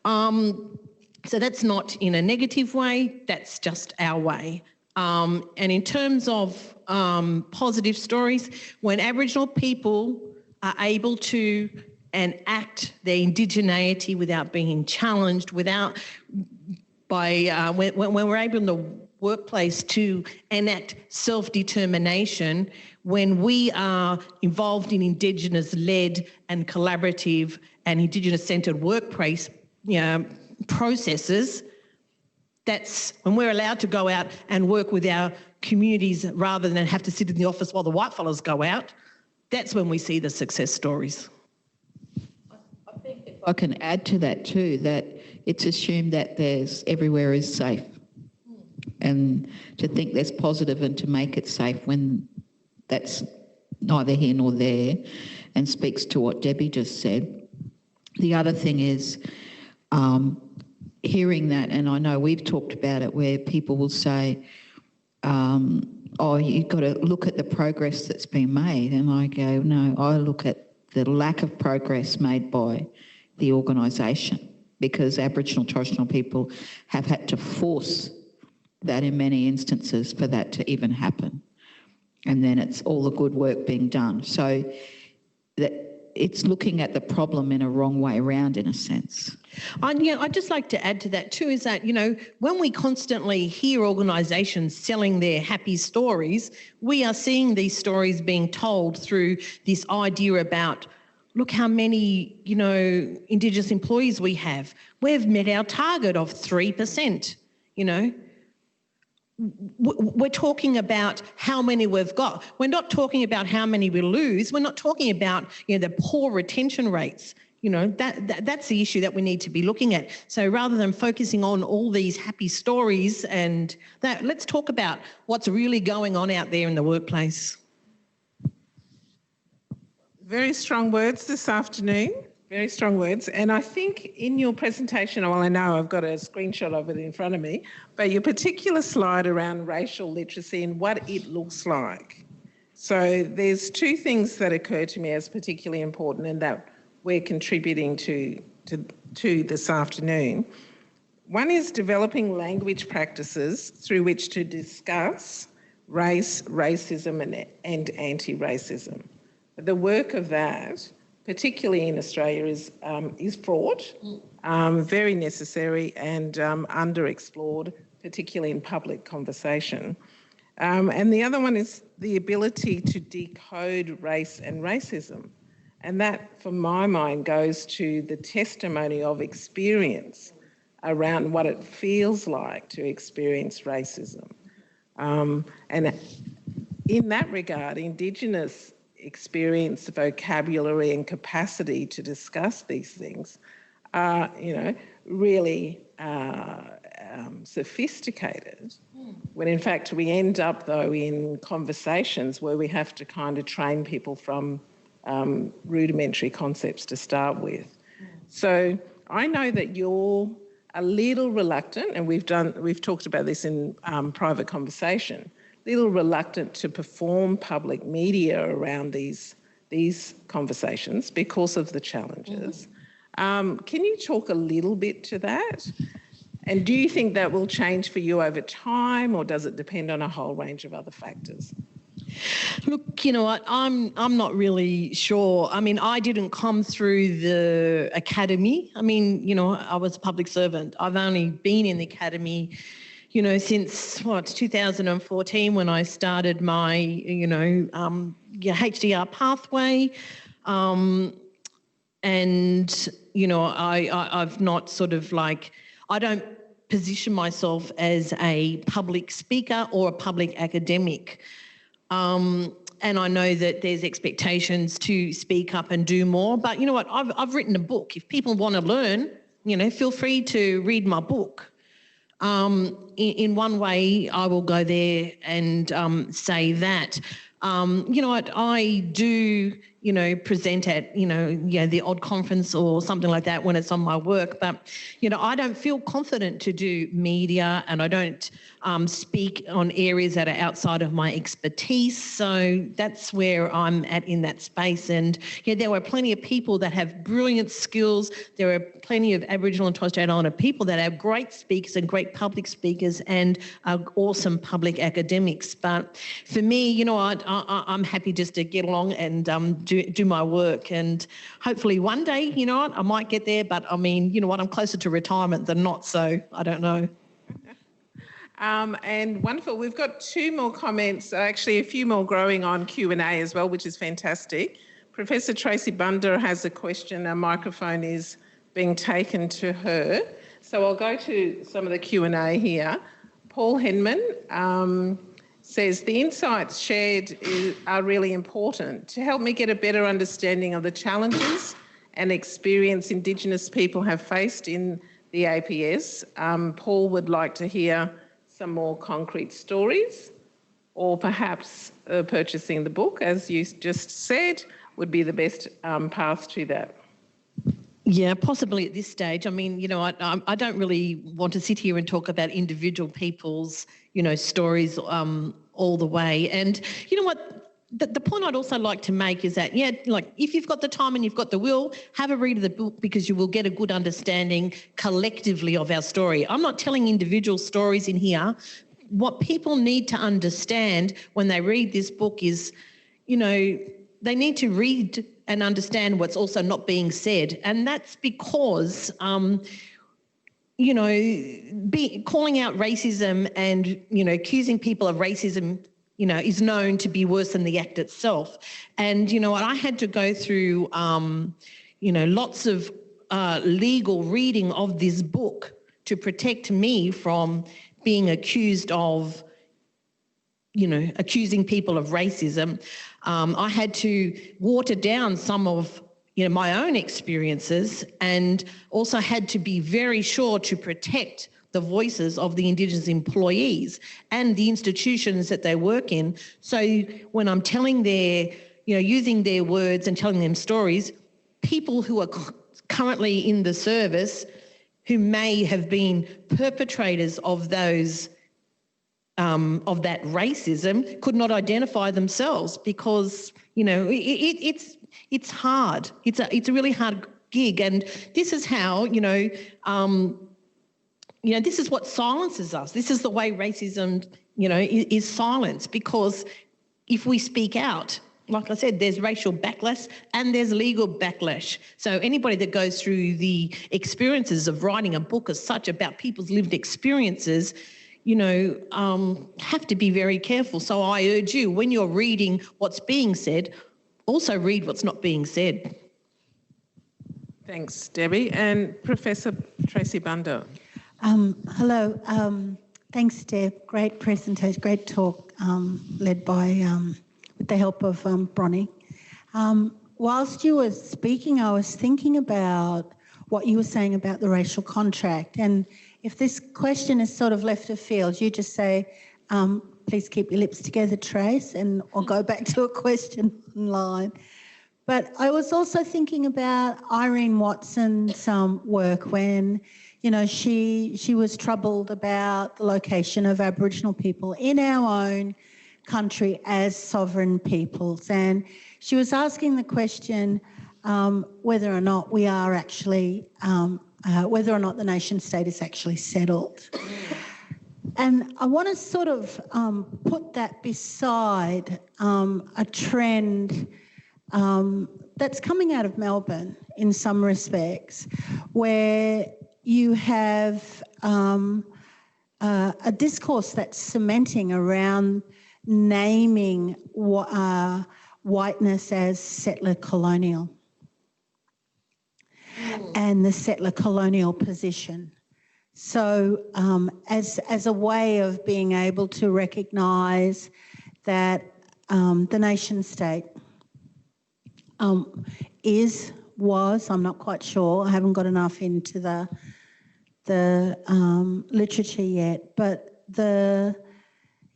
So that's not in a negative way, that's just our way. And in terms of positive stories, when Aboriginal people are able to enact their indigeneity without being challenged, when we're able in the workplace to enact self-determination, when we are involved in Indigenous-led and collaborative and Indigenous-centred workplace processes, that's when we're allowed to go out and work with our communities rather than have to sit in the office while the white fellas go out. That's when we see the success stories. I think if I can add to that too, that it's assumed that everywhere is safe. And to think there's positive and to make it safe when that's neither here nor there, and speaks to what Debbie just said. The other thing is hearing that, and I know we've talked about it, where people will say, you've got to look at the progress that's been made. And I go, no, I look at the lack of progress made by the organisation, because Aboriginal and Torres Strait Islander people have had to force that in many instances for that to even happen. And then it's all the good work being done. So that it's looking at the problem in a wrong way around, in a sense. I'd just like to add to that too, is that, when we constantly hear organisations selling their happy stories, we are seeing these stories being told through this idea about, look how many, Indigenous employees we have. We've met our target of 3%, We're talking about how many we've got. We're not talking about how many we lose. We're not talking about, the poor retention rates. That's the issue that we need to be looking at. So rather than focusing on all these happy stories and that, let's talk about what's really going on out there in the workplace. Very strong words this afternoon. Very strong words. And I think in your presentation, well, I know I've got a screenshot of it in front of me, but your particular slide around racial literacy and what it looks like. So there's two things that occur to me as particularly important and that we're contributing to this afternoon. One is developing language practices through which to discuss race, racism and anti-racism. The work of that, particularly in Australia, is fraught, very necessary and underexplored, particularly in public conversation. And the other one is the ability to decode race and racism. And that, from my mind, goes to the testimony of experience around what it feels like to experience racism. And in that regard, Indigenous experience, vocabulary and capacity to discuss these things are, really sophisticated, when in fact we end up, though, in conversations where we have to kind of train people from rudimentary concepts to start with. So I know that you're a little reluctant, and we've talked about this in private conversation, little reluctant to perform public media around these conversations because of the challenges. Can you talk a little bit to that? And do you think that will change for you over time, or does it depend on a whole range of other factors? Look, you know what, I'm not really sure. I mean, I didn't come through the academy. I mean, I was a public servant. I've only been in the academy, since 2014, when I started my, HDR pathway. I've not sort of I don't position myself as a public speaker or a public academic. And I know that there's expectations to speak up and do more, but you know what, I've written a book. If people want to learn, feel free to read my book. In one way, I will go there and say that. I do, present at, the odd conference or something like that when it's on my work. But, I don't feel confident to do media, and I don't speak on areas that are outside of my expertise. So that's where I'm at in that space. And there are plenty of people that have brilliant skills. There are plenty of Aboriginal and Torres Strait Islander people that are great speakers and great public speakers and are awesome public academics. But for me, I'm happy just to get along and do my work. And hopefully one day, I might get there. But I mean, I'm closer to retirement than not, so I don't know. And wonderful. We've got two more comments, actually a few more growing on Q&A as well, which is fantastic. Professor Tracy Bunder has a question. A microphone is being taken to her. So I'll go to some of the Q&A here. Paul Henman says, the insights shared are really important to help me get a better understanding of the challenges and experience Indigenous people have faced in the APS. Paul would like to hear some more concrete stories, or perhaps purchasing the book, as you just said, would be the best path to that. Yeah, possibly at this stage. I mean, I don't really want to sit here and talk about individual people's, stories all the way. And you know what? The point I'd also like to make is that, if you've got the time and you've got the will, have a read of the book, because you will get a good understanding collectively of our story. I'm not telling individual stories in here. What people need to understand when they read this book is, they need to read and understand what's also not being said. And that's because, calling out racism and, accusing people of racism, is known to be worse than the act itself. And, I had to go through, lots of legal reading of this book to protect me from being accused of, accusing people of racism. I had to water down some of, my own experiences, and also had to be very sure to protect the voices of the Indigenous employees and the institutions that they work in. So when I'm telling using their words and telling them stories, people who are currently in the service who may have been perpetrators of those, of that racism could not identify themselves, because, it's hard. It's a really hard gig. And this is how, this is what silences us. This is the way racism, is silenced, because if we speak out, like I said, there's racial backlash and there's legal backlash. So anybody that goes through the experiences of writing a book as such about people's lived experiences, have to be very careful. So I urge you, when you're reading what's being said, also read what's not being said. Thanks, Debbie. And Professor Tracy Bunda. Hello. Thanks, Deb. Great presentation, great talk, led by, with the help of Bronnie. Whilst you were speaking, I was thinking about what you were saying about the racial contract. And if this question is sort of left of field, you just say, please keep your lips together, Trace, and I'll go back to a question online. But I was also thinking about Irene Watson's work when, she was troubled about the location of Aboriginal people in our own country as sovereign peoples. And she was asking the question whether or not we are actually, whether or not the nation state is actually settled. And I want to sort of put that beside a trend that's coming out of Melbourne in some respects, where you have a discourse that's cementing around naming whiteness as settler colonial and the settler colonial position. So as a way of being able to recognise that the nation state was, I'm not quite sure, I haven't got enough into the literature yet, but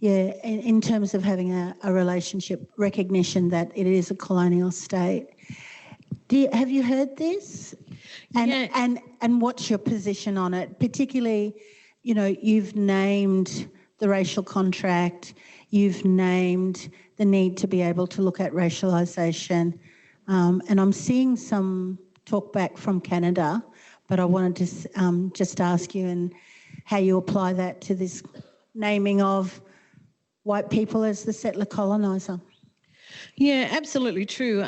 in terms of having a relationship, recognition that it is a colonial state. Have you heard this? And what's your position on it? Particularly, you've named the racial contract, you've named the need to be able to look at racialisation, and I'm seeing some talk back from Canada, but I wanted to just ask you and how you apply that to this naming of white people as the settler coloniser. Yeah, absolutely true.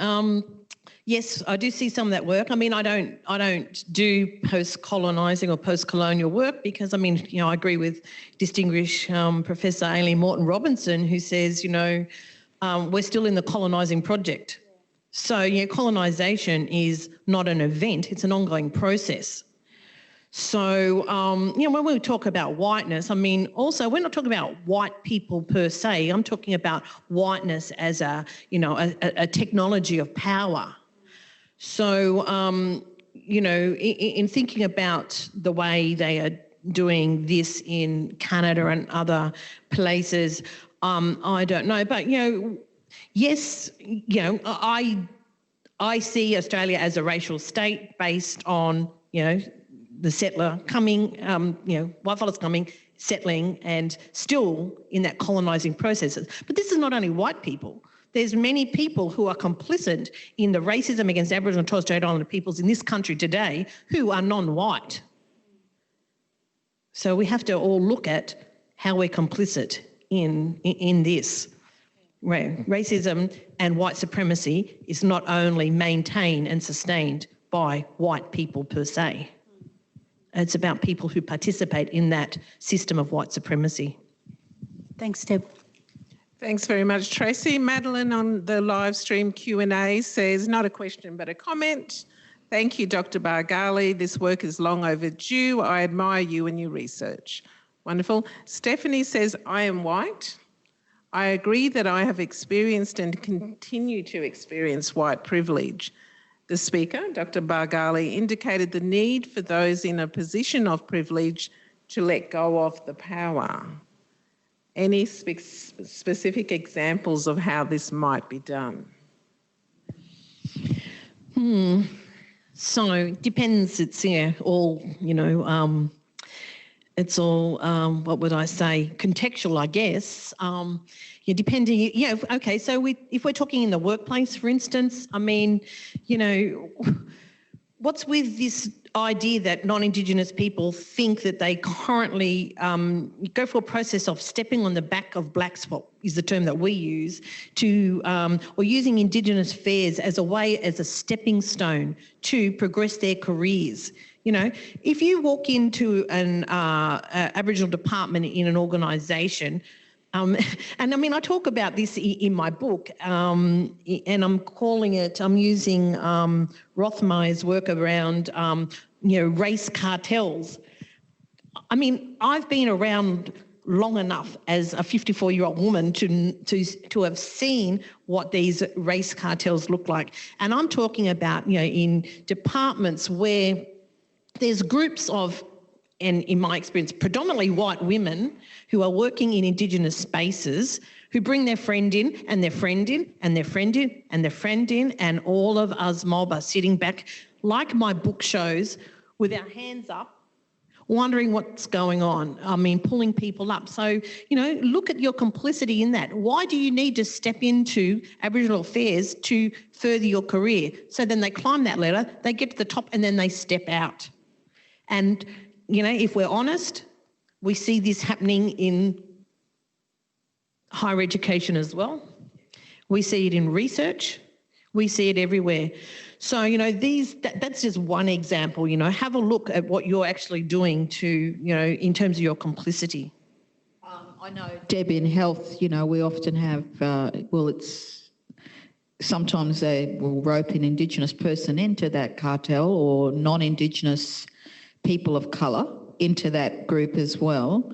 Yes, I do see some of that work. I mean, I don't do post-colonising or post-colonial work because, I agree with distinguished Professor Aileen Morton-Robinson, who says, we're still in the colonising project. So, colonisation is not an event, it's an ongoing process. So, when we talk about whiteness, also we're not talking about white people per se. I'm talking about whiteness as a technology of power. So, in thinking about the way they are doing this in Canada and other places, I don't know. But, yes, I see Australia as a racial state based on, the settler coming, white fellas coming, settling, and still in that colonising process. But this is not only white people. There's many people who are complicit in the racism against Aboriginal and Torres Strait Islander peoples in this country today who are non-white. So we have to all look at how we're complicit in this. Racism and white supremacy is not only maintained and sustained by white people per se. It's about people who participate in that system of white supremacy. Thanks, Deb. Thanks very much, Tracy. Madeline on the live stream Q&A says, not a question but a comment. Thank you, Dr Bargali. This work is long overdue. I admire you and your research. Wonderful. Stephanie says, I am white. I agree that I have experienced and continue to experience white privilege. The speaker, Dr Bargali, indicated the need for those in a position of privilege to let go of the power. Any specific examples of how this might be done? So it depends. It's all, it's all, what would I say, contextual, I guess. Depending, okay, so if we're talking in the workplace, for instance, what's with this idea that non-Indigenous people think that they currently go for a process of stepping on the back of blacks, what is the term that we use, to or using Indigenous affairs as a way, as a stepping stone to progress their careers? You know, if you walk into an Aboriginal department in an organisation, and I mean, I talk about this in my book, and I'm calling it, I'm using Rothmeyer's work around, race cartels. I mean, I've been around long enough as a 54-year-old woman to have seen what these race cartels look like. And I'm talking about, in departments where there's groups of, and in my experience, predominantly white women who are working in Indigenous spaces, who bring their friend in and their friend in and their friend in and their friend in, and all of us mob are sitting back, like my book shows, with our hands up, wondering what's going on. I mean, pulling people up. So, look at your complicity in that. Why do you need to step into Aboriginal affairs to further your career? So then they climb that ladder, they get to the top, and then they step out. And, if we're honest, we see this happening in higher education as well. We see it in research. We see it everywhere. So, that's just one example. Have a look at what you're actually doing to, in terms of your complicity. I know, Deb, in health, we often have, sometimes they will rope an Indigenous person into that cartel, or non-Indigenous people of colour into that group as well,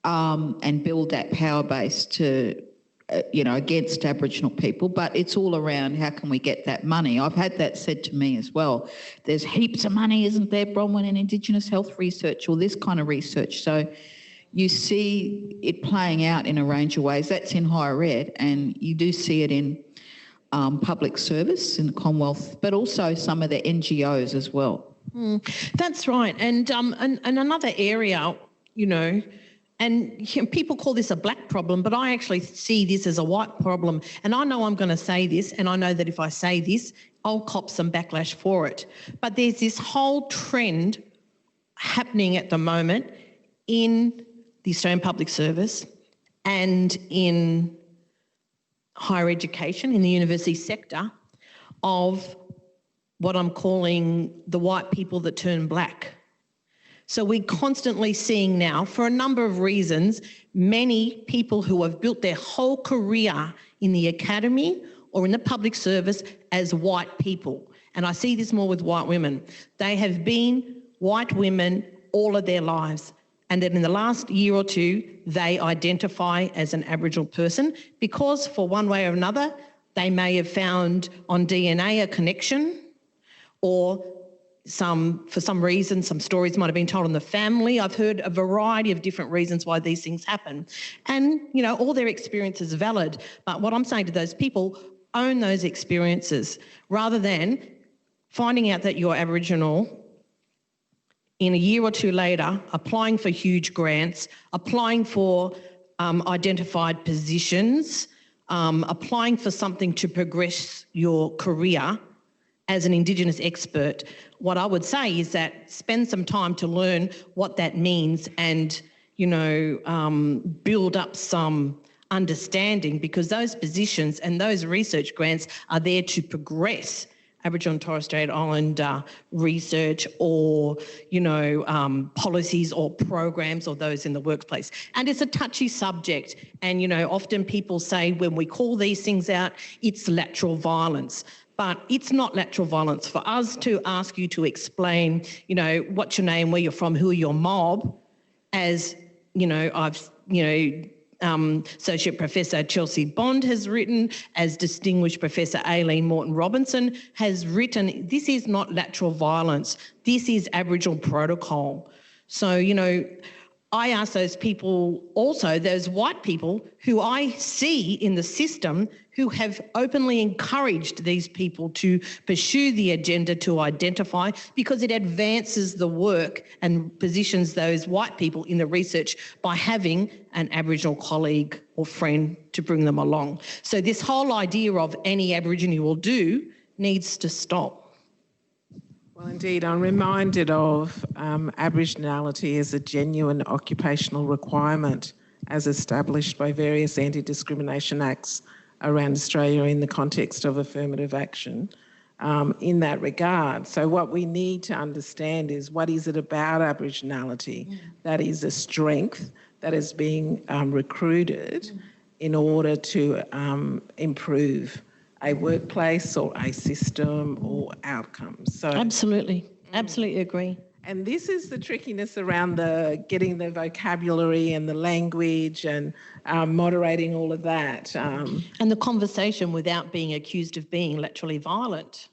and build that power base to, against Aboriginal people. But it's all around how can we get that money. I've had that said to me as well. There's heaps of money, isn't there, Bronwyn, in Indigenous health research or this kind of research. So you see it playing out in a range of ways. That's in higher ed, and you do see it in public service in the Commonwealth, but also some of the NGOs as well. That's right. And another area, and people call this a black problem, but I actually see this as a white problem. And I know I'm going to say this, and I know that if I say this, I'll cop some backlash for it. But there's this whole trend happening at the moment in the Australian Public Service and in higher education, in the university sector, of what I'm calling the white people that turn black. So we're constantly seeing now, for a number of reasons, many people who have built their whole career in the academy or in the public service as white people. And I see this more with white women. They have been white women all of their lives. And then in the last year or two, they identify as an Aboriginal person because, for one way or another, they may have found on DNA a connection, or for some reason, some stories might have been told in the family. I've heard a variety of different reasons why these things happen. And, all their experience is valid. But what I'm saying to those people, own those experiences rather than finding out that you're Aboriginal in a year or two later, applying for huge grants, applying for identified positions, applying for something to progress your career as an Indigenous expert. What I would say is that spend some time to learn what that means and, build up some understanding, because those positions and those research grants are there to progress Aboriginal and Torres Strait Islander research or, policies or programs or those in the workplace. And it's a touchy subject. And, often people say when we call these things out, it's lateral violence. But it's not lateral violence for us to ask you to explain, what's your name, where you're from, who are your mob, as, Associate Professor Chelsea Bond has written, as Distinguished Professor Aileen Morton-Robinson has written. This is not lateral violence. This is Aboriginal protocol. So, I ask those people also, those white people who I see in the system who have openly encouraged these people to pursue the agenda to identify, because it advances the work and positions those white people in the research by having an Aboriginal colleague or friend to bring them along. So this whole idea of any Aborigine will do needs to stop. Well, indeed, I'm reminded of Aboriginality as a genuine occupational requirement as established by various anti-discrimination acts around Australia in the context of affirmative action in that regard. So what we need to understand is what is it about Aboriginality that is a strength that is being recruited in order to improve a workplace or a system or outcomes. So Absolutely agree. and this is the trickiness around getting the vocabulary and the language and moderating all of that. And the conversation without being accused of being laterally violent.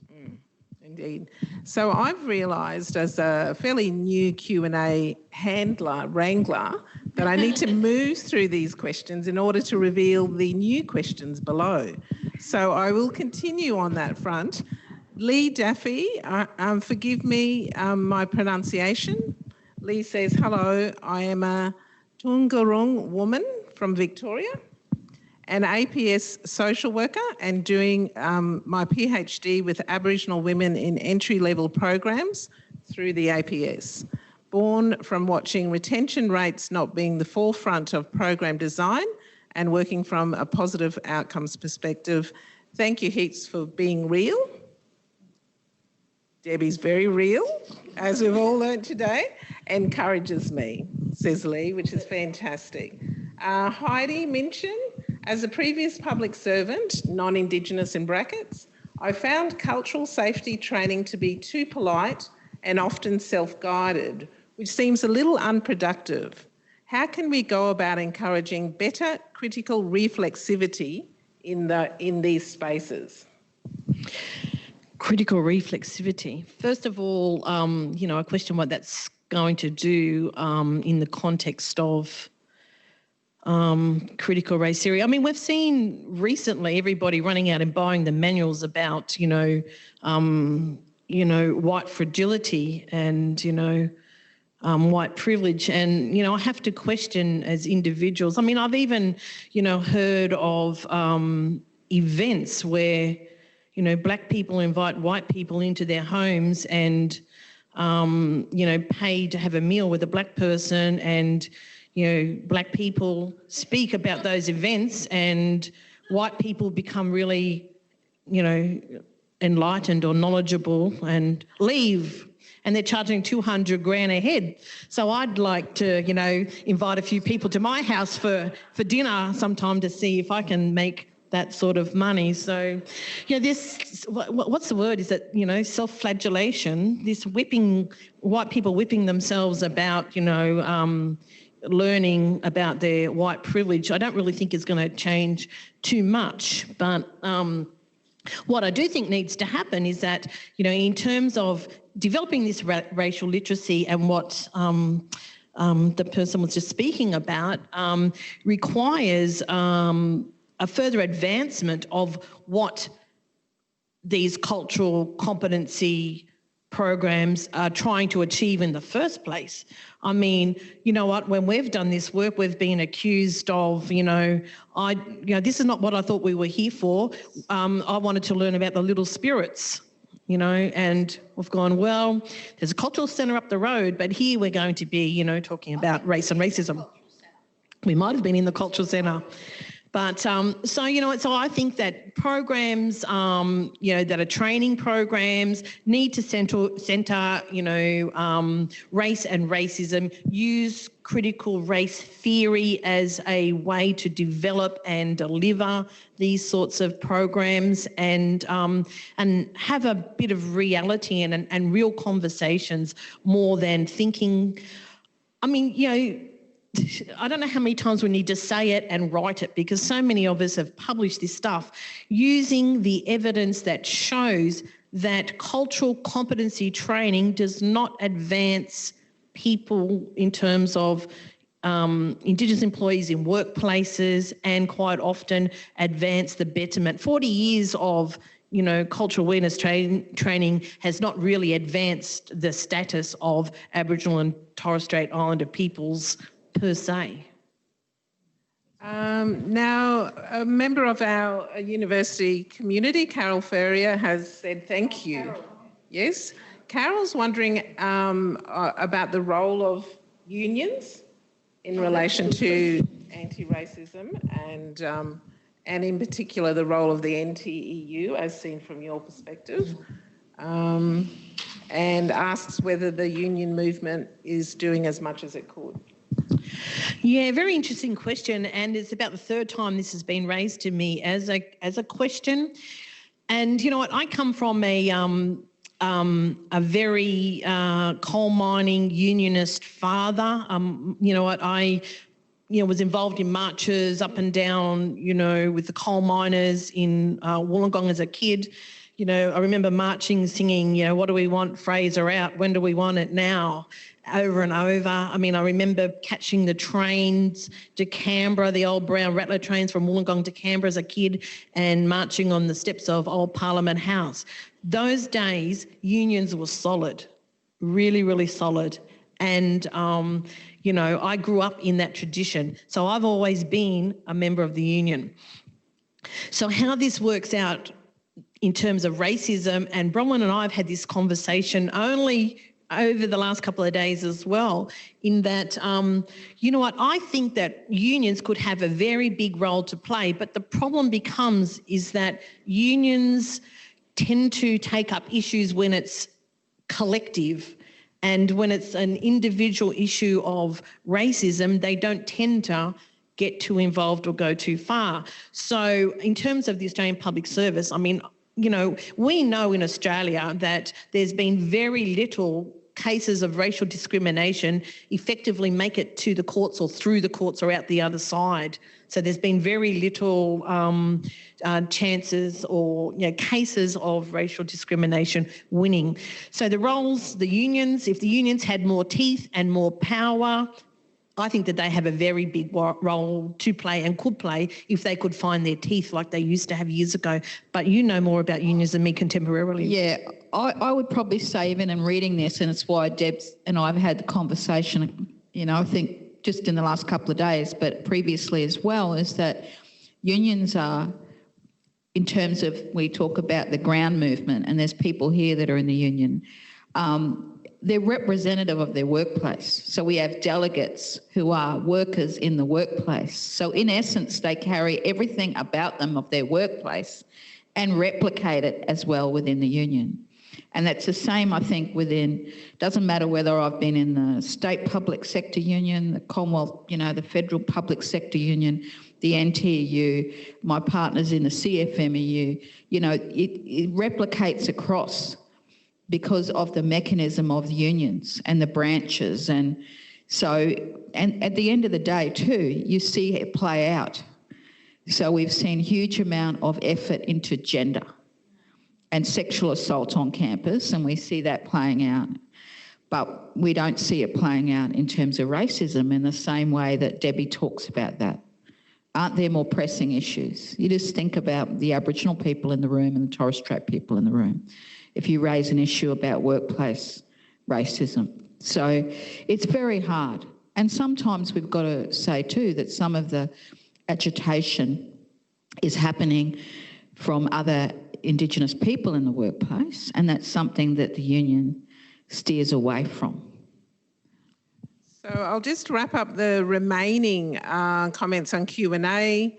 Indeed. So I've realised as a fairly new Q&A wrangler, that I need to move through these questions in order to reveal the new questions below. So I will continue on that front. Lee Daffy, forgive me my pronunciation. Lee says, hello, I am a Toongarung woman from Victoria, an APS social worker and doing my PhD with Aboriginal women in entry-level programs through the APS. Born from watching retention rates not being the forefront of program design and working from a positive outcomes perspective. Thank you heaps for being real. Debbie's very real, as we've all learnt today, encourages me, says Lee, which is fantastic. Heidi Minchin, as a previous public servant, non-Indigenous in brackets, I found cultural safety training to be too polite and often self-guided, which seems a little unproductive. How can we go about encouraging better critical reflexivity in these spaces? Critical reflexivity. First of all, I question what that's going to do in the context of critical race theory. I mean, we've seen recently everybody running out and buying the manuals about, white fragility and, white privilege. And, I have to question as individuals. I mean, I've even, heard of events where, black people invite white people into their homes and, pay to have a meal with a black person and, black people speak about those events and white people become really, enlightened or knowledgeable and leave, and they're charging $200,000 a head. So I'd like to, invite a few people to my house for dinner sometime to see if I can make that sort of money. So, this, what's the word? Is it, self-flagellation, this whipping, white people whipping themselves about, learning about their white privilege, I don't really think is going to change too much. But what I do think needs to happen is that, in terms of developing this racial literacy and what the person was just speaking about, requires a further advancement of what these cultural competency programs are trying to achieve in the first place. I mean, you know what, when we've done this work, we've been accused of, this is not what I thought we were here for. I wanted to learn about the little spirits, and we've gone, well, there's a cultural centre up the road, but here we're going to be, talking about race and racism. We might have been in the cultural centre. But so I think that programs, that are training programs need to centre, race and racism, use critical race theory as a way to develop and deliver these sorts of programs and have a bit of reality and real conversations more than thinking. I mean, I don't know how many times we need to say it and write it, because so many of us have published this stuff using the evidence that shows that cultural competency training does not advance people in terms of Indigenous employees in workplaces and quite often advance the betterment. 40 years of cultural awareness training has not really advanced the status of Aboriginal and Torres Strait Islander peoples per se. Now, a member of our university community, Carol Ferrier, has said thank you. Yes, Carol's wondering about the role of unions in relation to anti-racism and in particular the role of the NTEU as seen from your perspective, and asks whether the union movement is doing as much as it could. Yeah, very interesting question, and it's about the third time this has been raised to me as a question. And you know what, I come from a very coal mining unionist father. You know what, I was involved in marches up and down, with the coal miners in Wollongong as a kid. I remember marching, singing, what do we want? Fraser out. When do we want it now? Over and over. I mean, I remember catching the trains to Canberra, the old brown rattler trains from Wollongong to Canberra as a kid, and marching on the steps of old Parliament House. Those days, unions were solid, really, really solid. And, I grew up in that tradition. So I've always been a member of the union. So how this works out in terms of racism, and Bronwyn and I have had this conversation only over the last couple of days as well, in that, I think that unions could have a very big role to play, but the problem is that unions tend to take up issues when it's collective, and when it's an individual issue of racism, they don't tend to get too involved or go too far. So in terms of the Australian Public Service, I mean, we know in Australia that there's been very little cases of racial discrimination effectively make it to the courts or through the courts or out the other side. So there's been very little chances or cases of racial discrimination winning. So the unions, if the unions had more teeth and more power, I think that they have a very big role to play and could play if they could find their teeth like they used to have years ago. But you know more about unions than me contemporarily. Yeah, I would probably say, even in reading this, and it's why Deb and I have had the conversation, I think just in the last couple of days, but previously as well, is that unions are, in terms of, we talk about the ground movement, and there's people here that are in the union, they're representative of their workplace. So we have delegates who are workers in the workplace. So in essence, they carry everything about them of their workplace and replicate it as well within the union. And that's the same, I think, doesn't matter whether I've been in the state public sector union, the Commonwealth, the federal public sector union, the NTEU, my partners in the CFMEU, it replicates across because of the mechanism of the unions and the branches. And so, and at the end of the day too, you see it play out. So we've seen huge amount of effort into gender and sexual assault on campus, and we see that playing out. But we don't see it playing out in terms of racism in the same way that Debbie talks about that. Aren't there more pressing issues? You just think about the Aboriginal people in the room and the Torres Strait people in the room if you raise an issue about workplace racism. So it's very hard. And sometimes we've got to say too that some of the agitation is happening from other Indigenous people in the workplace, and that's something that the union steers away from. So I'll just wrap up the remaining comments on Q&A.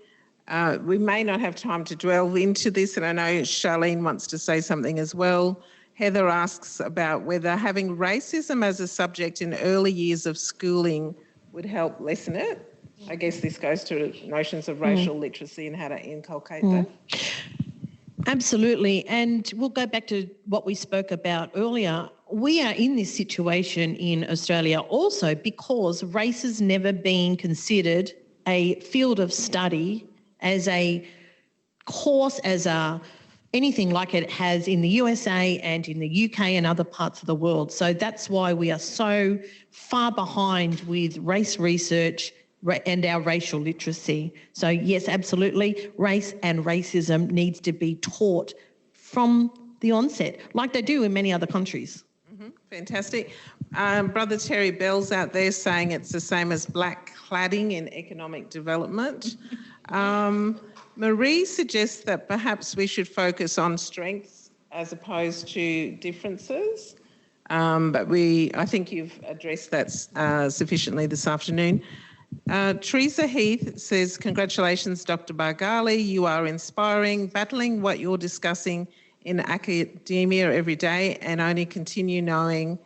We may not have time to delve into this, and I know Charlene wants to say something as well. Heather asks about whether having racism as a subject in early years of schooling would help lessen it. I guess this goes to notions of racial literacy and how to inculcate that. Absolutely, and we'll go back to what we spoke about earlier. We are in this situation in Australia also because race has never been considered a field of study as a course, as anything like it has in the USA and in the UK and other parts of the world. So that's why we are so far behind with race research and our racial literacy. So yes, absolutely, race and racism needs to be taught from the onset, like they do in many other countries. Fantastic. Brother Terry Bell's out there saying it's the same as black cladding in economic development. Marie suggests that perhaps we should focus on strengths as opposed to differences. but I think you've addressed that sufficiently this afternoon. Teresa Heath says, congratulations, Dr. Bargali. You are inspiring, battling what you're discussing in academia every day, and only continue knowing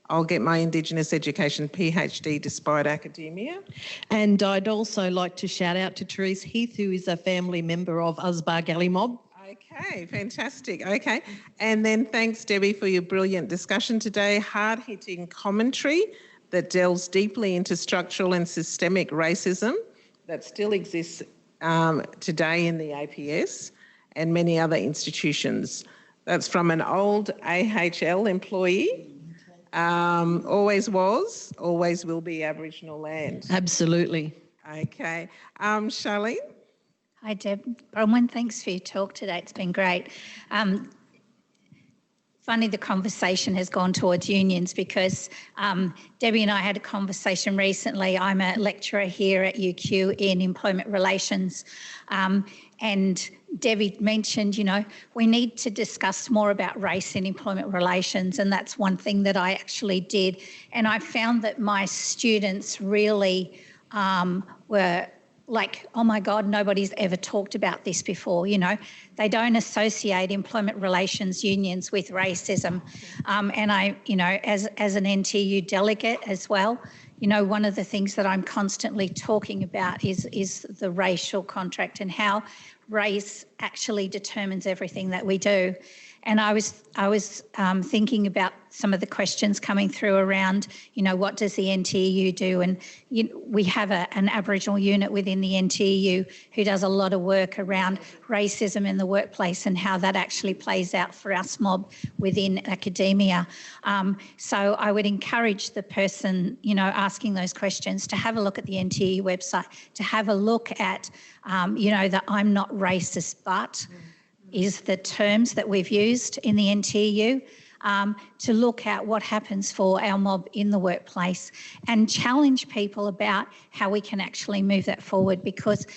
I'll get my Indigenous education PhD despite academia. And I'd also like to shout out to Teresa Heath, who is a family member of us Bargali mob. Okay, fantastic. Okay. And then thanks, Debbie, for your brilliant discussion today. Hard-hitting commentary that delves deeply into structural and systemic racism that still exists today in the APS and many other institutions. That's from an old AHL employee. Always was, always will be Aboriginal land. Absolutely. Okay. Charlene? Hi, Deb. Bronwyn, thanks for your talk today. It's been great. Funny the conversation has gone towards unions because Debbie and I had a conversation recently. I'm a lecturer here at UQ in employment relations, and Debbie mentioned, we need to discuss more about race in employment relations, and that's one thing that I actually did. And I found that my students really were like, oh my God, nobody's ever talked about this before, They don't associate employment relations unions with racism. And I, as an NTU delegate as well, one of the things that I'm constantly talking about is the racial contract and how race actually determines everything that we do. And I was thinking about some of the questions coming through around, what does the NTEU do? And we have an Aboriginal unit within the NTEU who does a lot of work around racism in the workplace and how that actually plays out for us mob within academia. So I would encourage the person, asking those questions to have a look at the NTEU website, to have a look at, the I'm not racist, but is the terms that we've used in the NTEU, to look at what happens for our mob in the workplace and challenge people about how we can actually move that forward because,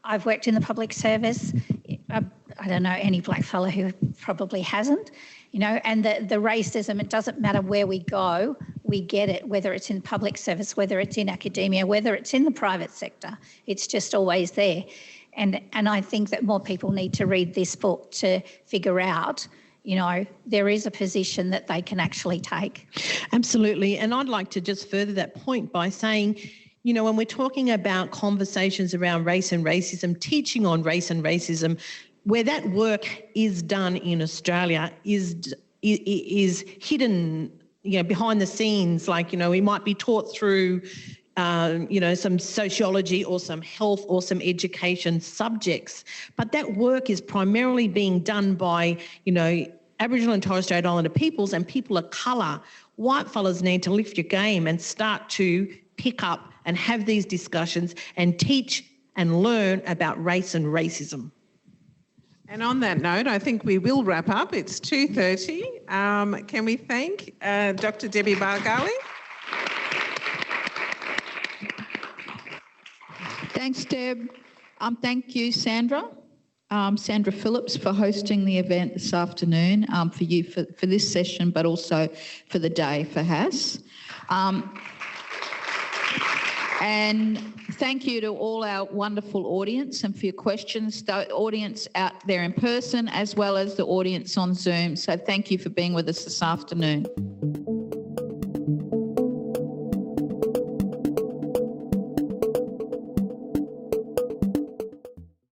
I've worked in the public service. I don't know any black fella who probably hasn't, and the racism, it doesn't matter where we go, we get it, whether it's in public service, whether it's in academia, whether it's in the private sector, it's just always there. And I think that more people need to read this book to figure out, there is a position that they can actually take. Absolutely. And I'd like to just further that point by saying, when we're talking about conversations around race and racism, teaching on race and racism, where that work is done in Australia is hidden, behind the scenes. Like, we might be taught through some sociology or some health or some education subjects. But that work is primarily being done by, Aboriginal and Torres Strait Islander peoples and people of colour. White fellas need to lift your game and start to pick up and have these discussions and teach and learn about race and racism. And on that note, I think we will wrap up. It's 2:30. Can we thank Dr. Debbie Bargali? Thanks, Deb. Thank you, Sandra Phillips, for hosting the event this afternoon, for this session, but also for the day for HAS. And thank you to all our wonderful audience and for your questions, the audience out there in person as well as the audience on Zoom. So thank you for being with us this afternoon.